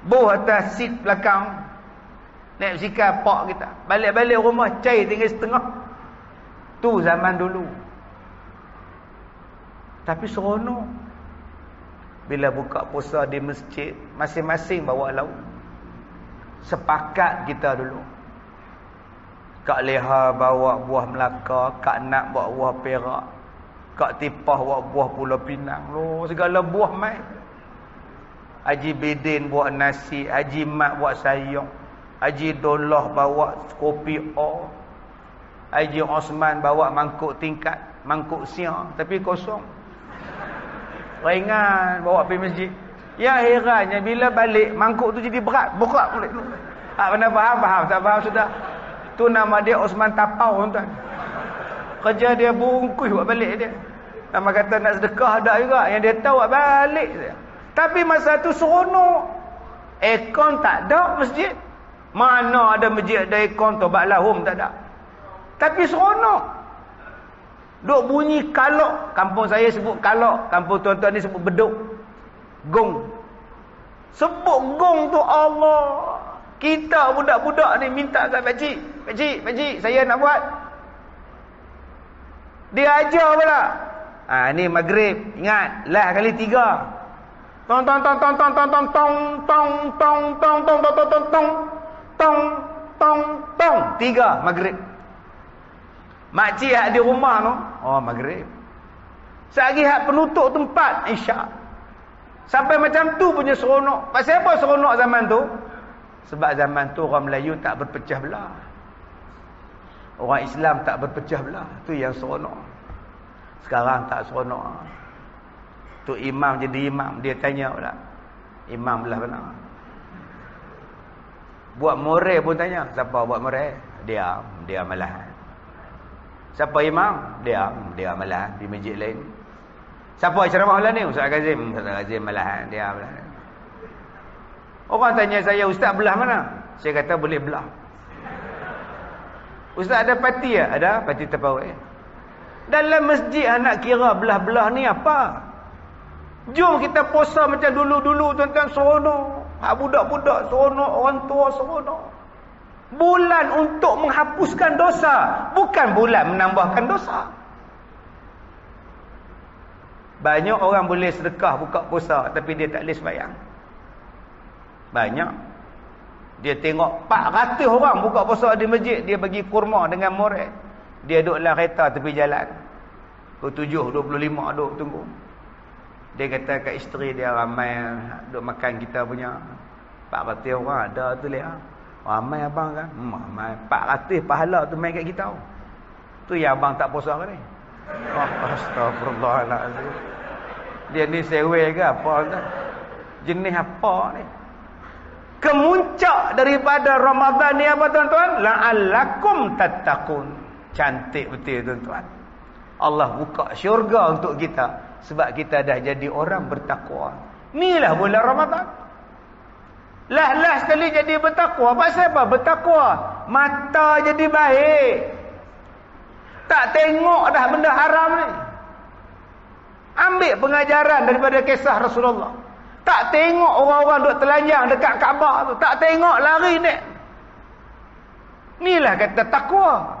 Boh atas seat belakang. Naik sikap pak kita. Balik-balik rumah, cair tinggal setengah. Tu zaman dulu. Tapi seronok. Bila buka puasa di masjid, masing-masing bawa lauk. Sepakat kita dulu. Kak Leha bawa buah Melaka, Kak Nak bawa buah Perak, Kak Tipah bawa buah Pulau Pinang. Loh, segala buah mai. Haji Bidin bawa nasi, Haji Mat bawa sayur, Haji Dollah bawa kopi O, Haji Osman bawa mangkuk tingkat, mangkuk siang tapi kosong. Ringan bawa pergi masjid. Ya herannya bila balik mangkuk tu jadi berat balik. Tak pernah faham, tak faham sudah. Tu nama dia Osman Tapau tuan. Kerja dia bungkus buat balik dia. Nama kata nak sedekah ada juga, yang dia tahu buat balik dia. Tapi masa tu seronok. Aircon tak ada masjid. Mana ada masjid ada aircon tu, bak lahum tak ada. Tapi seronok. Duk bunyi kalok. Kampung saya sebut kalok. Kampung tuan-tuan ni sebut beduk. Gong. Sebut gong tu Allah. Kita budak-budak ni minta kat pakcik. Pakcik, saya nak buat. Dia ajar pula. Ni maghrib. Ingat. Lah kali 3. Tong. Tong. 3 maghrib. Makcik hak di rumah tu, maghrib. Sehari hak penutup tempat, isyak. Sampai macam tu punya seronok. Pasal apa seronok zaman tu? Sebab zaman tu orang Melayu tak berpecah belah. Orang Islam tak berpecah belah. Tu yang seronok. Sekarang tak seronok. Tu imam jadi imam, dia tanya pula. Imam belah mana? Buat moral pun tanya. Siapa buat moral? Dia malah. Siapa imam? Dia malah di masjid lain. Siapa ceramah malam ni? Ustaz Kazim malah dia malah. Orang tanya saya, ustaz belah mana? Saya kata boleh belah. Ustaz ada parti ya? Ada parti terpawai. Dalam masjid nak kira belah-belah ni apa? Jom kita puasa macam dulu-dulu tuan-tuan, seronok. Budak-budak seronok, orang tua seronok. Bulan untuk menghapuskan dosa, bukan bulan menambahkan dosa. Banyak orang boleh sedekah buka puasa tapi dia tak boleh sembahyang. Banyak. Dia tengok 400 orang buka puasa di masjid, dia bagi kurma dengan murid. Dia duduk dalam kereta tepi jalan. Pukul 7:25 duduk tunggu. Dia kata kat isteri dia, ramai duduk makan kita punya. 400 orang ada tu lihat. Ramai abang kan? Ramai. 400 pahala tu main kat kita. Tu yang abang tak puasa ke ni? Astagfirullahaladzim. Dia ni sewe ke apa kan? Jenis apa ni? Kemuncak daripada Ramadan ni apa tuan-tuan? La'allakum tattaqun. Cantik betul tuan-tuan. Allah buka syurga untuk kita sebab kita dah jadi orang bertakwa. Inilah bulan Ramadan. Lah sekali jadi bertakwa. Pasal apa bertakwa? Mata jadi baik. Tak tengok dah benda haram ni. Ambil pengajaran daripada kisah Rasulullah. Tak tengok orang-orang duk telanjang dekat Kaabah tu. Tak tengok lari ni. Inilah kata takwa.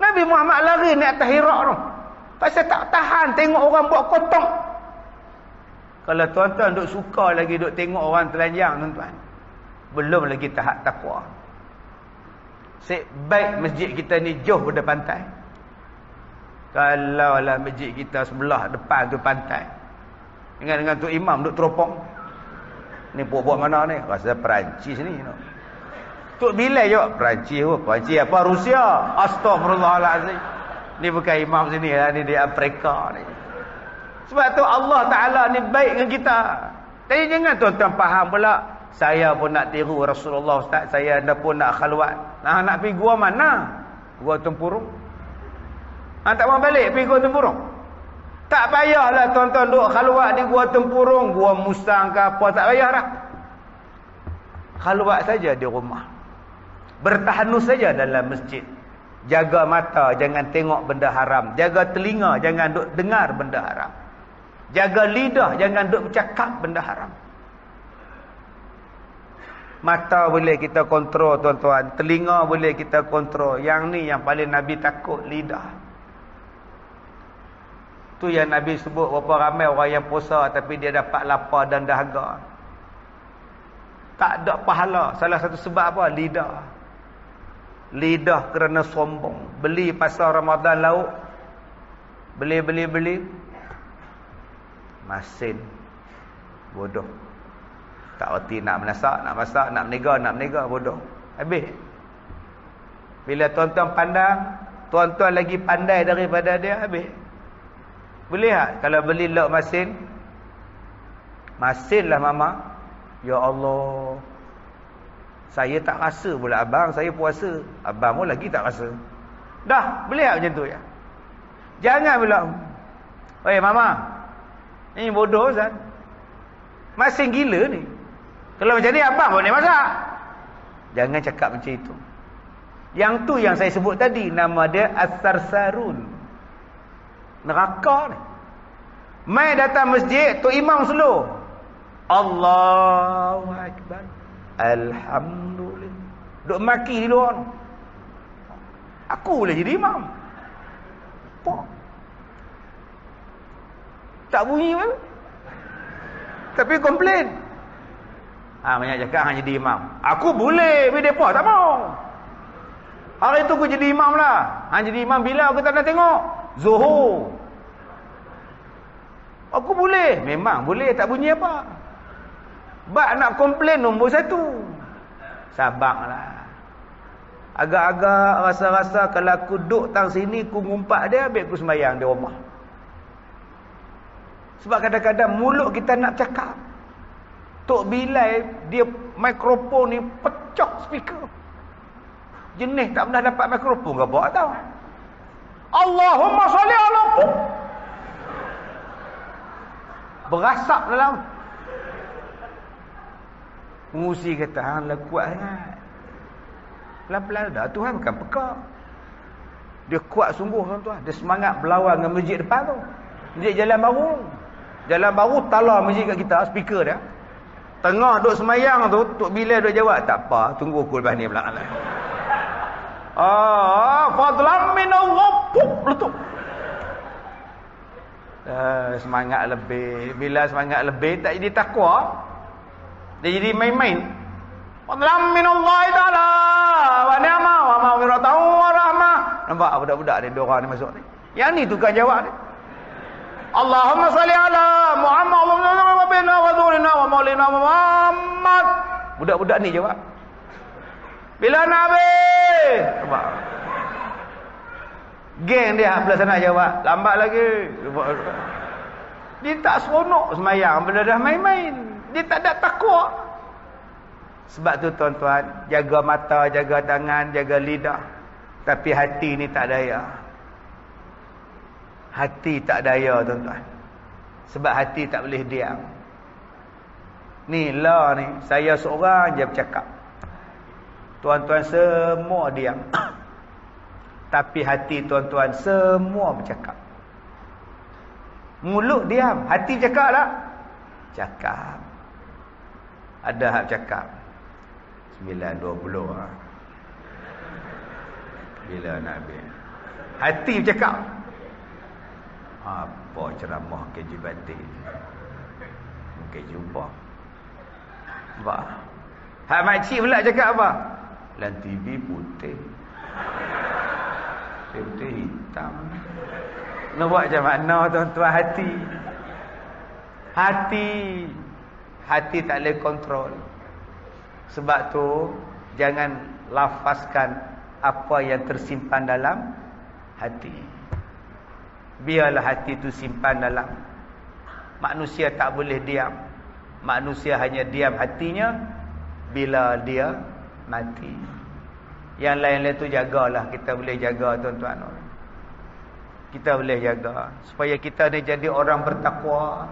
Nabi Muhammad lari ni atas Hira tu. Pasal tak tahan tengok orang buat kotak. Kalau tuan-tuan duk suka lagi duk tengok orang telanjang tuan-tuan. Belum lagi tahap takwa. Sebaik masjid kita ni jauh pada pantai. Kalau lah masjid kita sebelah depan tu pantai. Dengan tu imam duk teropong. Ni buat mana ni? Rasa Perancis ni. Tok Bilal juga Perancis apa? Perancis apa? Rusia. Astagfirullahalazim. Ni bukan imam sini lah, ni di Afrika ni. Sebab tu Allah Taala ni baik dengan kita. Tapi jangan tuan-tuan faham pula, saya pun nak tiru Rasulullah Ustaz, saya pun nak khalwat. Nak pergi gua mana? Gua Tempurung. Tak mau balik pergi gua Tempurung. Tak payahlah tuan-tuan duk khalwat di gua Tempurung, gua Musang ke apa, tak payah dah. Khalwat saja di rumah. Bertahanus saja dalam masjid. Jaga mata jangan tengok benda haram, jaga telinga jangan duk dengar benda haram. Jaga lidah jangan duk bercakap benda haram. Mata boleh kita kontrol tuan-tuan, telinga boleh kita kontrol. Yang ni yang paling Nabi takut, lidah. Tu yang Nabi sebut berapa ramai orang yang puasa tapi dia dapat lapar dan dahaga. Tak ada pahala. Salah satu sebab apa? Lidah. Lidah kerana sombong. Beli pasal Ramadan lauk. Beli. Masin. Bodoh. Tak erti nak masak, nak meniaga, bodoh. Habis. Bila tuan-tuan pandang, tuan-tuan lagi pandai daripada dia, habis. Boleh tak? Kalau beli lauk masin, masinlah mama. Ya Allah. Saya tak rasa pula abang, saya puasa. Abang pun lagi tak rasa. Dah, boleh tak macam tu ya? Jangan pula. Oi mama. Ini bodoh Ustaz. Masin gila ni. Kalau macam ni abang boleh masak. Jangan cakap macam itu. Yang tu yang saya sebut tadi, nama dia As-Sarsarun. Neraka ni. Mai datang masjid, tu imam slow. Allahu Akbar. Alhamdulillah. Duk maki di luar. Aku boleh jadi imam. Apa? Tak bunyi pun. Tapi komplain. Banyak cakap hang jadi imam. Aku boleh, tapi depa tak mau. Hari tu aku jadi imam lah. Hang jadi imam bila aku tak nak tengok? Zuhur. Aku boleh. Memang boleh, tak bunyi apa. Bak nak komplain nombor 1. Sabarlah. Agak-agak rasa-rasa kalau aku duduk tang sini, aku ngumpat dia, habis aku sembahyang di rumah. Sebab kadang-kadang mulut kita nak cakap. Tok Bilal, dia mikrofon ni pecah speaker. Jenis tak pernah dapat mikrofon ke apa tau. Allahumma salli ala Muhammad. Berasap dalam. Pengusi kata, hang lah kuat sangat. Pelan-pelan dah, Tuhan bukan pekak. Dia kuat sungguh tuan-tuan. Dia semangat berlawan dengan masjid depan tu. Masjid Jalan Baru. Jalan Baru talar masjid kat kita, speaker dia. Tengah duk semayang tu, Tok Bilal duk jawab, tak apa, tunggu aku lepas ni belakang. Fadlan min Allah. Letup. Semangat lebih. Bila semangat lebih tak jadi takwa, dia jadi main-main. Fadlan minallahi ta'ala wa ni'ma wa maghfiratan wa rahmah. Nampak budak-budak ni dua orang ni masuk ni. Yang ni tukar jawab ni. Allahumma salli ala Muhammad wa bina wa dhurina wa maulina wa Muhammad. Budak-budak ni jawab. Bila Nabi? Nampak. Geng dia belah sana jawab. Lambat lagi. Dia tak seronok semayang bila dah main-main. Dia tak ada takwa. Sebab tu tuan-tuan, jaga mata, jaga tangan, jaga lidah. Tapi hati ni tak daya. Hati tak daya tuan-tuan. Sebab hati tak boleh diam. Ni lah ni, saya seorang je bercakap. Tuan-tuan semua diam. Tapi hati tuan-tuan semua bercakap. Mulut diam, hati bercakap tak? Cakap. Ada hak cakap. 9.20 lah. Bila nak habis. Hati bercakap. Apa ceramah keji batin. Mungkin jumpa. Nampak? Hak makcik pula cakap apa? Dalam TV putih. Putih hitam. Nak buat macam mana tuan-tuan hati? Hati tak boleh kontrol. Sebab tu jangan lafazkan apa yang tersimpan dalam hati. Biarlah hati tu simpan dalam. Manusia tak boleh diam. Manusia hanya diam hatinya bila dia mati. Yang lain-lain tu jagalah. Kita boleh jaga tuan-tuan. Kita boleh jaga supaya kita ni jadi orang bertakwa.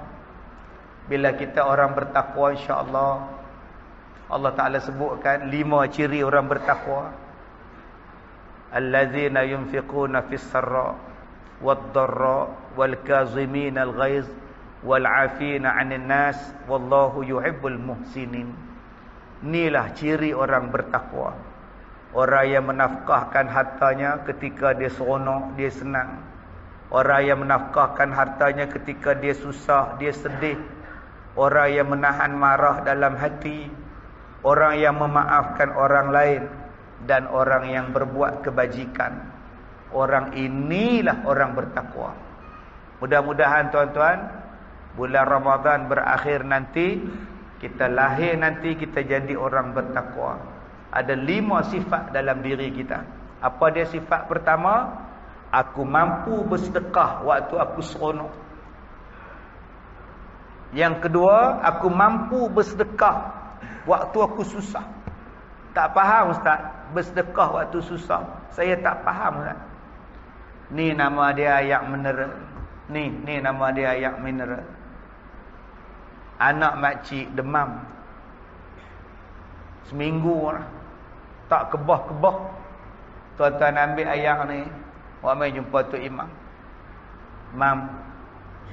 Bila kita orang bertakwa, insya-Allah Allah Taala sebutkan 5 ciri orang bertakwa. Allazina yunfiquna fis sarra wad dharra wal kazimin al ghaiz wal 'afina 'anil nas wallahu yuhibbul muhsinin. Inilah ciri orang bertakwa. Orang yang menafkahkan hartanya ketika dia seronok, dia senang. Orang yang menafkahkan hartanya ketika dia susah, dia sedih. Orang yang menahan marah dalam hati. Orang yang memaafkan orang lain. Dan orang yang berbuat kebajikan. Orang inilah orang bertakwa. Mudah-mudahan tuan-tuan, bulan Ramadan berakhir nanti, kita lahir nanti, kita jadi orang bertakwa. Ada 5 sifat dalam diri kita. Apa dia sifat pertama? Aku mampu bersedekah waktu aku seronok. Yang kedua, aku mampu bersedekah waktu aku susah. Tak faham Ustaz, bersedekah waktu susah. Saya tak faham Ustaz. Ni nama dia ayak mineral. Ni nama dia ayak mineral. Anak makcik demam. Seminggu lah. Tak kebah-kebah. Tuan-tuan ambil ayak ni. Awak mai jumpa Tok Imam. Imam,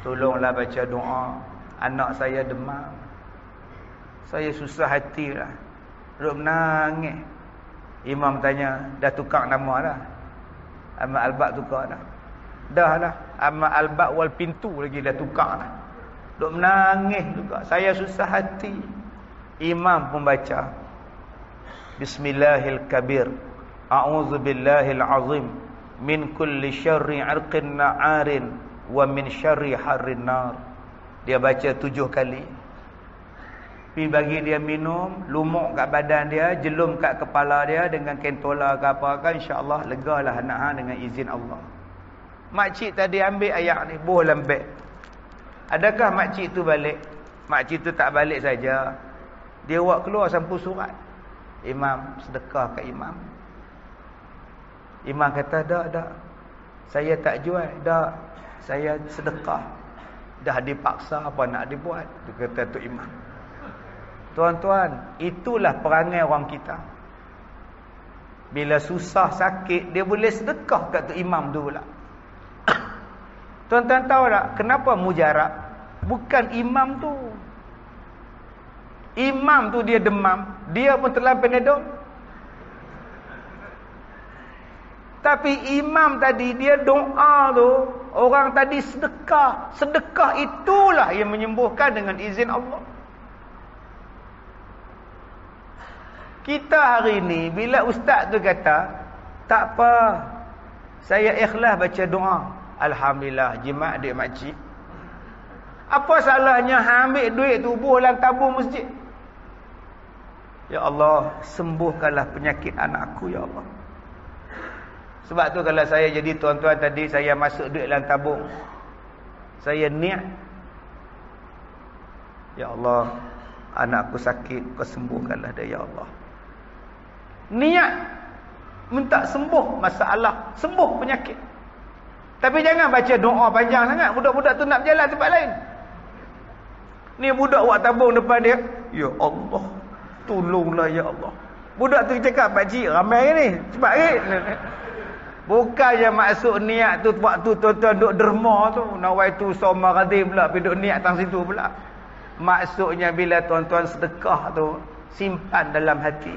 tolonglah baca doa. Anak saya demam. Saya susah hati lah. Duduk menangis. Imam tanya, dah tukar nama dah? Ahmad Albak tukar dah? Dah lah. Ahmad Albak wal pintu lagi dah tukar dah. Duduk menangis juga. Saya susah hati. Imam pun baca. Bismillahirrahmanirrahim. A'udzubillahil azim. Min kulli syarri arqin na'arin. Wa min syarri harrin nar. Dia baca 7 kali. Pergi bagi dia minum, lumuk kat badan dia, jelum kat kepala dia dengan kentola ke apa kan, insya-Allah legalah anak hang dengan izin Allah. Makcik tadi ambil ayak ni, boh lembek. Adakah makcik tu balik? Makcik tu tak balik saja. Dia buat keluar sampul surat. Imam, sedekah kat imam. Imam kata, "Dak. Saya tak jual, dak. Saya sedekah." Dah dipaksa apa nak dibuat? Dia kata Tok Imam. Tuan-tuan, itulah perangai orang kita. Bila susah, sakit, dia boleh sedekah kat Tok Imam tu pula. Tuan-tuan tahu tak kenapa mujarab? Bukan imam tu. Imam tu dia demam, dia pun telan Panadol. Tapi imam tadi dia doa tu, orang tadi sedekah. Sedekah itulah yang menyembuhkan dengan izin Allah. Kita hari ni bila ustaz tu kata, tak apa, saya ikhlas baca doa, alhamdulillah jimat duit makcik. Apa salahnya ambil duit tu buang dalam tabung masjid? Ya Allah, sembuhkanlah penyakit anakku ya Allah. Sebab tu kalau saya jadi tuan-tuan tadi, saya masuk duit dalam tabung, saya niat, ya Allah, anakku sakit, kau sembuhkanlah dia ya Allah. Niat minta sembuh masalah, sembuh penyakit. Tapi jangan baca doa panjang sangat. Budak-budak tu nak berjalan tempat lain. Ni budak buat tabung depan dia, ya Allah, tolonglah ya Allah. Budak tu cakap, pakcik ramai ni, cepat ni. Bukannya maksud niat tu waktu tuan-tuan duduk derma tu, nawaitu soma ghadib pula, pergi duduk niat tang situ pula. Maksudnya bila tuan-tuan sedekah tu, simpan dalam hati.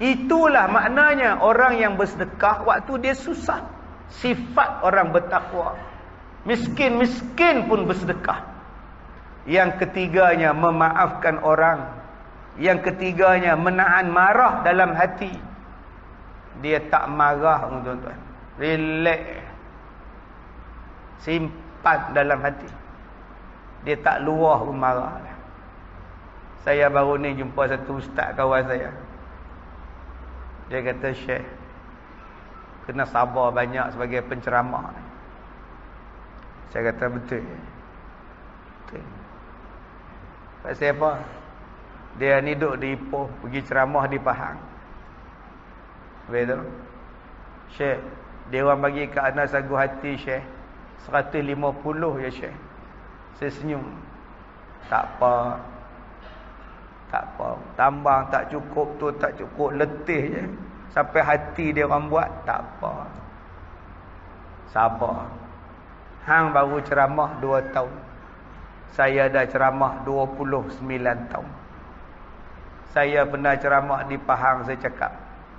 Itulah maknanya orang yang bersedekah waktu dia susah. Sifat orang bertakwa. Miskin-miskin pun bersedekah. Yang ketiganya memaafkan orang. Yang ketiganya menahan marah dalam hati. Dia tak marah, tuan-tuan. Relax. Simpan dalam hati. Dia tak luah pun marah. Saya baru ni jumpa satu ustaz kawan saya. Dia kata, Syekh, kena sabar banyak sebagai penceramah. Saya kata, betul. Betul. Pasal apa? Dia ni duduk di Ipoh, pergi ceramah di Pahang. Betul? Syekh, dia orang bagi ke anak sagu hati, Syekh, 150 ya Syekh. Saya senyum. Tak apa. Tak apa. Tambang tak cukup tu, tak cukup, letih je. Sampai hati dia orang buat, tak apa. Sabar. Hang baru ceramah 2 tahun. Saya dah ceramah 29 tahun. Saya pernah ceramah di Pahang, saya cakap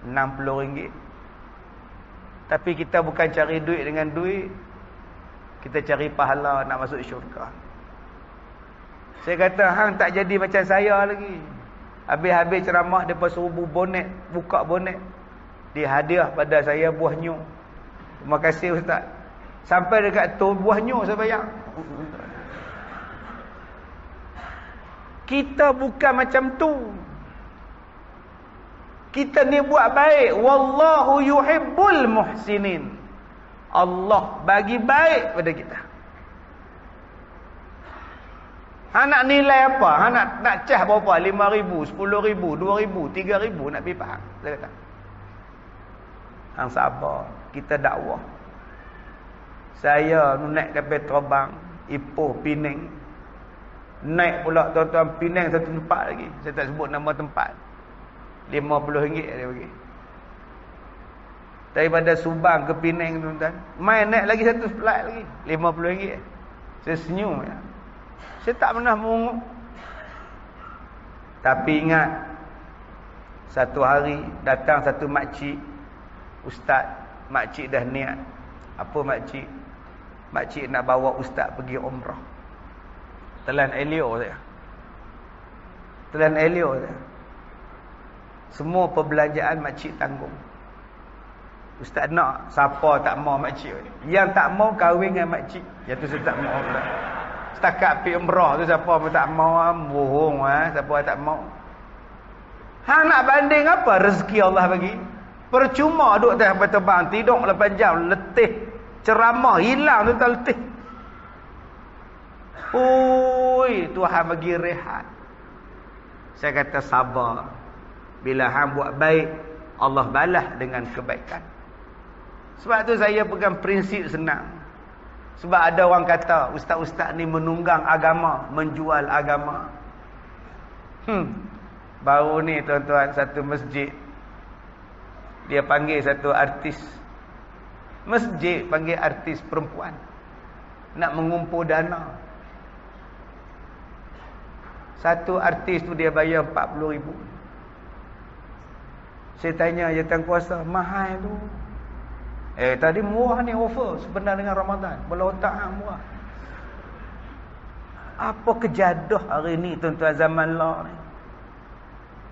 RM60. Tapi kita bukan cari duit dengan duit. Kita cari pahala nak masuk syurga. Saya kata, hang tak jadi macam saya lagi. Habis-habis ceramah, dia suruh bonet, buka bonet. Dia hadiah pada saya buah nyu. Terima kasih Ustaz. Sampai dekat tu, buah nyu saya bayar. Kita bukan macam tu. Kita ni buat baik. Wallahu yuhibbul muhsinin. Allah bagi baik pada kita. Han nak nilai apa? Han nak cah berapa? 5,000, 10,000, 2,000, 3,000 nak pergi Pahang. Saya kata, hang sabar. Kita dakwah. Saya naik kapal terbang Ipoh, Penang. Naik pula tuan-tuan Penang satu tempat lagi. Saya tak sebut nama tempat. RM50 dia bagi. Daripada Subang ke Penang tuan-tuan, main naik lagi satu flight lagi, RM50. Saya senyum ya. Saya tak pernah mengunguk. Tapi ingat, satu hari datang satu makcik, ustaz, makcik dah niat. Apa makcik? Makcik nak bawa ustaz pergi umrah. Telan Elio saya. Telan Elio saya. Semua perbelanjaan makcik tanggung. Ustaz nak, siapa tak mau makcik? Yang tak mau kahwin dengan makcik. Yang tu saya tak mau pula. Setakat pergi umrah tu siapa pun tak mau, bohong siapa tak mau. Hang nak banding apa rezeki Allah bagi? Percuma duduk atas kapal terbang, tidur 8 jam, letih, ceramah hilang tu tak letih. Oi, Tuhan bagi rehat. Saya kata sabar. Bila hang buat baik, Allah balas dengan kebaikan. Sebab tu saya pegang prinsip senang. Sebab ada orang kata ustaz-ustaz ni menunggang agama, menjual agama. Baru ni tuan-tuan, satu masjid, dia panggil satu artis. Masjid panggil artis perempuan nak mengumpul dana. Satu artis tu dia bayar 40,000. Saya tanya jawatan kuasa, mahal tu. Tadi murah ni offer sebenar dengan Ramadan. Bola otak murah. Apa kejadah hari ni tuan-tuan zaman lah ni.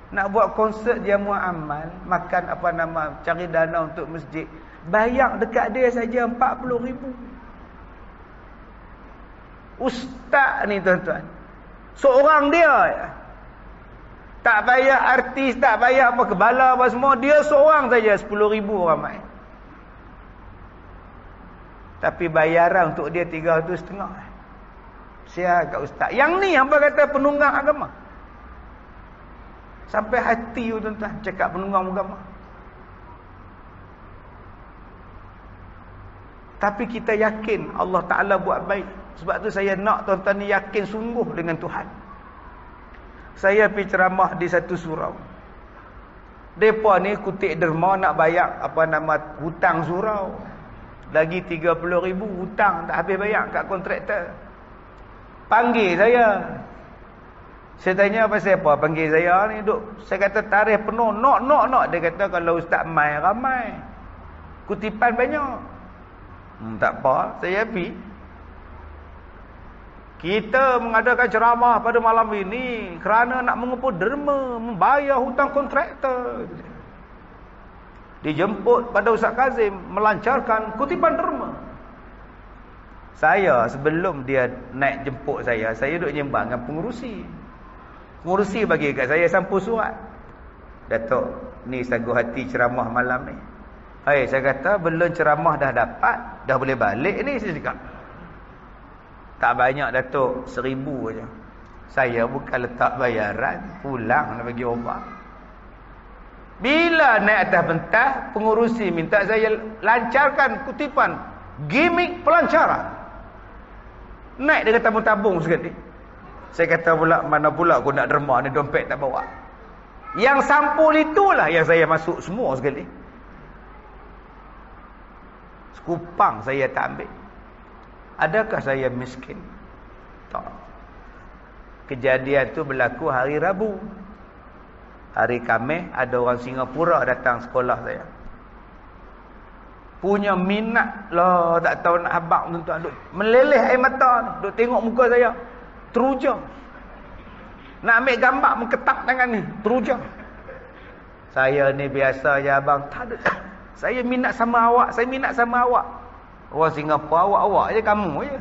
Nak buat konsert jamu amal, makan apa nama, cari dana untuk masjid. Bayar dekat dia saja 40,000. Ustaz ni tuan-tuan. Seorang dia. Tak bayar artis, tak bayar apa kebala apa semua. Dia seorang saja 10,000 ramai. Tapi bayaran untuk dia 350. Sia kat ustaz. Yang ni hamba kata penunggang agama. Sampai hati tuan-tuan cakap penunggang agama. Tapi kita yakin Allah Ta'ala buat baik. Sebab tu saya nak tuan-tuan ni yakin sungguh dengan Tuhan. Saya pergi ceramah di satu surau. Mereka ni kutip derma nak bayar apa nama hutang surau. Lagi 30,000 hutang tak habis bayar kat kontraktor. Panggil saya. Saya tanya pasal apa panggil saya ni duk. Saya kata tarikh penuh. Nak. Dia kata kalau ustaz mai ramai. Kutipan banyak. Tak apa. Saya pergi. Kita mengadakan ceramah pada malam ini kerana nak mengumpul derma, membayar hutang kontraktor. Dijemput pada Ustaz Kazim melancarkan kutipan derma. Saya sebelum dia naik jemput saya duduk nyembang dengan pengurusi. Pengurusi bagi kat saya sampul surat. Datuk, ni sagu hati ceramah malam ni. Saya kata belum ceramah dah dapat, dah boleh balik ni saya cakap. Tak banyak Datuk, 1,000 aja. Saya bukan letak bayaran, pulang nak bagi obat. Bila naik atas pentas, pengurusi minta saya lancarkan kutipan gimik pelancaran. Naik dia kata tabung sekali. Saya kata pula, mana pula aku nak derma ni, dompet tak bawa. Yang sampul itulah yang saya masuk semua sekali. Sekupang saya tak ambil. Adakah saya miskin? Tak. Kejadian tu berlaku hari Rabu. Hari Khamis ada orang Singapura datang sekolah saya. Punya minat lah, tak tahu nak habaq tuan-tuan. Duk meleleh air mata ni. Duk tengok muka saya. Teruja. Nak ambil gambar mengketap tangan ni. Teruja. Saya ni biasa je abang. Tak ada. Saya minat sama awak. Saya minat sama awak. Orang Singapura awak je, kamu je.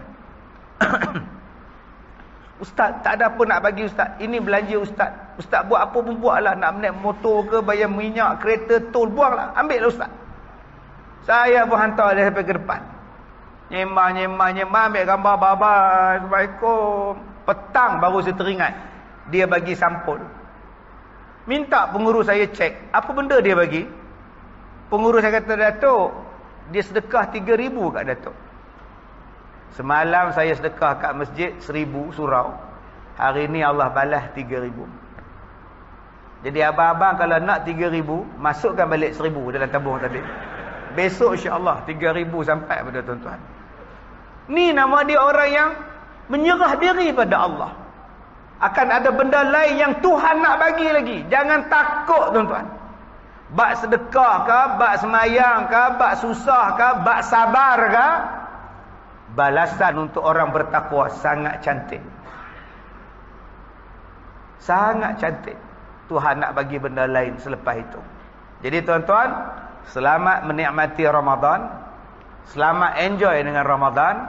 Ustaz, tak ada apa nak bagi ustaz. Ini belanja ustaz. Ustaz buat apa pun buatlah. Nak naik motor ke, bayar minyak, kereta, tol, buanglah. Ambil lah ustaz. Saya pun hantar dia sampai ke depan. Nyembah, ambil gambar, bye-bye, Assalamualaikum. Petang baru saya teringat. Dia bagi sampul. Minta pengurus saya cek. Apa benda dia bagi? Pengurus saya kata, Datuk, dia sedekah 3,000 kat Datuk. Semalam saya sedekah kat masjid 1,000 surau. Hari ni Allah balas 3,000. Jadi abang-abang kalau nak 3,000, masukkan balik 1,000 dalam tabung tadi. Besok insya-Allah 3,000 sampai pada tuan-tuan. Ni nama dia orang yang menyerah diri pada Allah. Akan ada benda lain yang Tuhan nak bagi lagi. Jangan takut tuan-tuan. Bak sedekah ke, bak semayang ke, bak susah ke, bak sabar ke, balasan untuk orang bertakwa sangat cantik. Sangat cantik. Tuhan nak bagi benda lain selepas itu. Jadi tuan-tuan, selamat menikmati Ramadan. Selamat enjoy dengan Ramadan.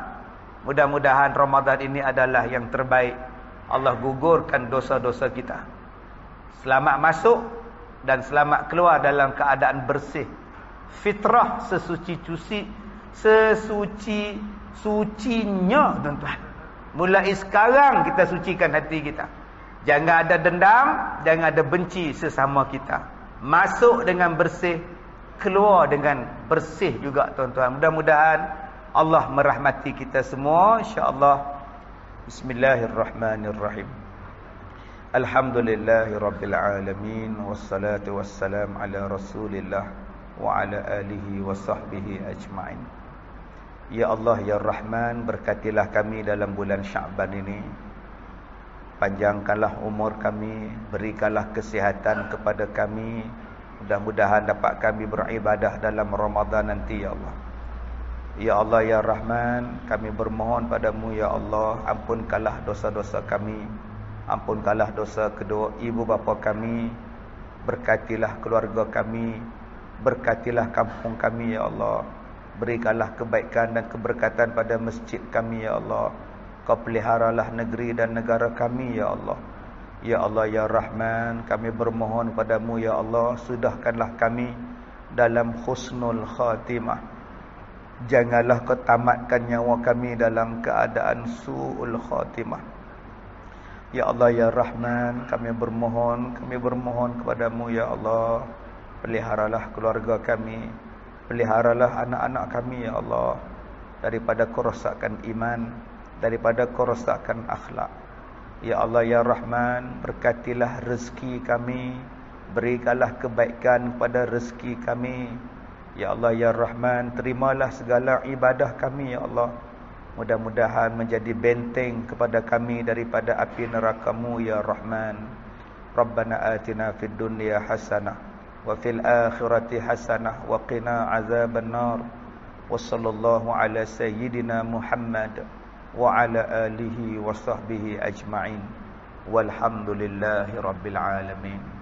Mudah-mudahan Ramadan ini adalah yang terbaik. Allah gugurkan dosa-dosa kita. Selamat masuk dan selamat keluar dalam keadaan bersih. Fitrah sucinya tuan-tuan. Mulai sekarang kita sucikan hati kita. Jangan ada dendam, jangan ada benci sesama kita. Masuk dengan bersih, keluar dengan bersih juga tuan-tuan. Mudah-mudahan Allah merahmati kita semua insya-Allah. Bismillahirrahmanirrahim. Alhamdulillahirabbil alamin wassalatu wassalam ala Rasulillah wa ala alihi wa sahbihi ajma'in. Ya Allah ya Rahman, berkatilah kami dalam bulan Sya'ban ini. Panjangkanlah umur kami, berikanlah kesihatan kepada kami, Mudah-mudahan dapat kami beribadah dalam Ramadan nanti ya Allah. Ya Allah ya Rahman, kami bermohon padamu ya Allah, ampunkanlah dosa-dosa kami, ampunkanlah dosa kedua ibu bapa kami, berkatilah keluarga kami, berkatilah kampung kami ya Allah, berikanlah kebaikan dan keberkatan pada masjid kami ya Allah. Kau peliharalah negeri dan negara kami ya Allah. Ya Allah ya Rahman, kami bermohon padamu ya Allah, sudahkanlah kami dalam husnul khatimah. Janganlah kau tamatkan nyawa kami dalam keadaan su'ul khatimah. Ya Allah ya Rahman, kami bermohon kepadamu ya Allah, peliharalah keluarga kami, peliharalah anak-anak kami ya Allah, daripada kerosakan iman, daripada kerosakan akhlak. Ya Allah ya Rahman, berkatilah rezeki kami, berikanlah kebaikan kepada rezeki kami. Ya Allah ya Rahman, terimalah segala ibadah kami ya Allah. Mudah-mudahan menjadi benteng kepada kami daripada api neraka-Mu ya Rahman. Rabbana atina fid dunya hasanah wa fil akhirati hasanah wa qina azabannar. Wa sallallahu ala sayyidina Muhammad wa ala alihi wa sahbihi ajma'in. Walhamdulillahi rabbil alamin.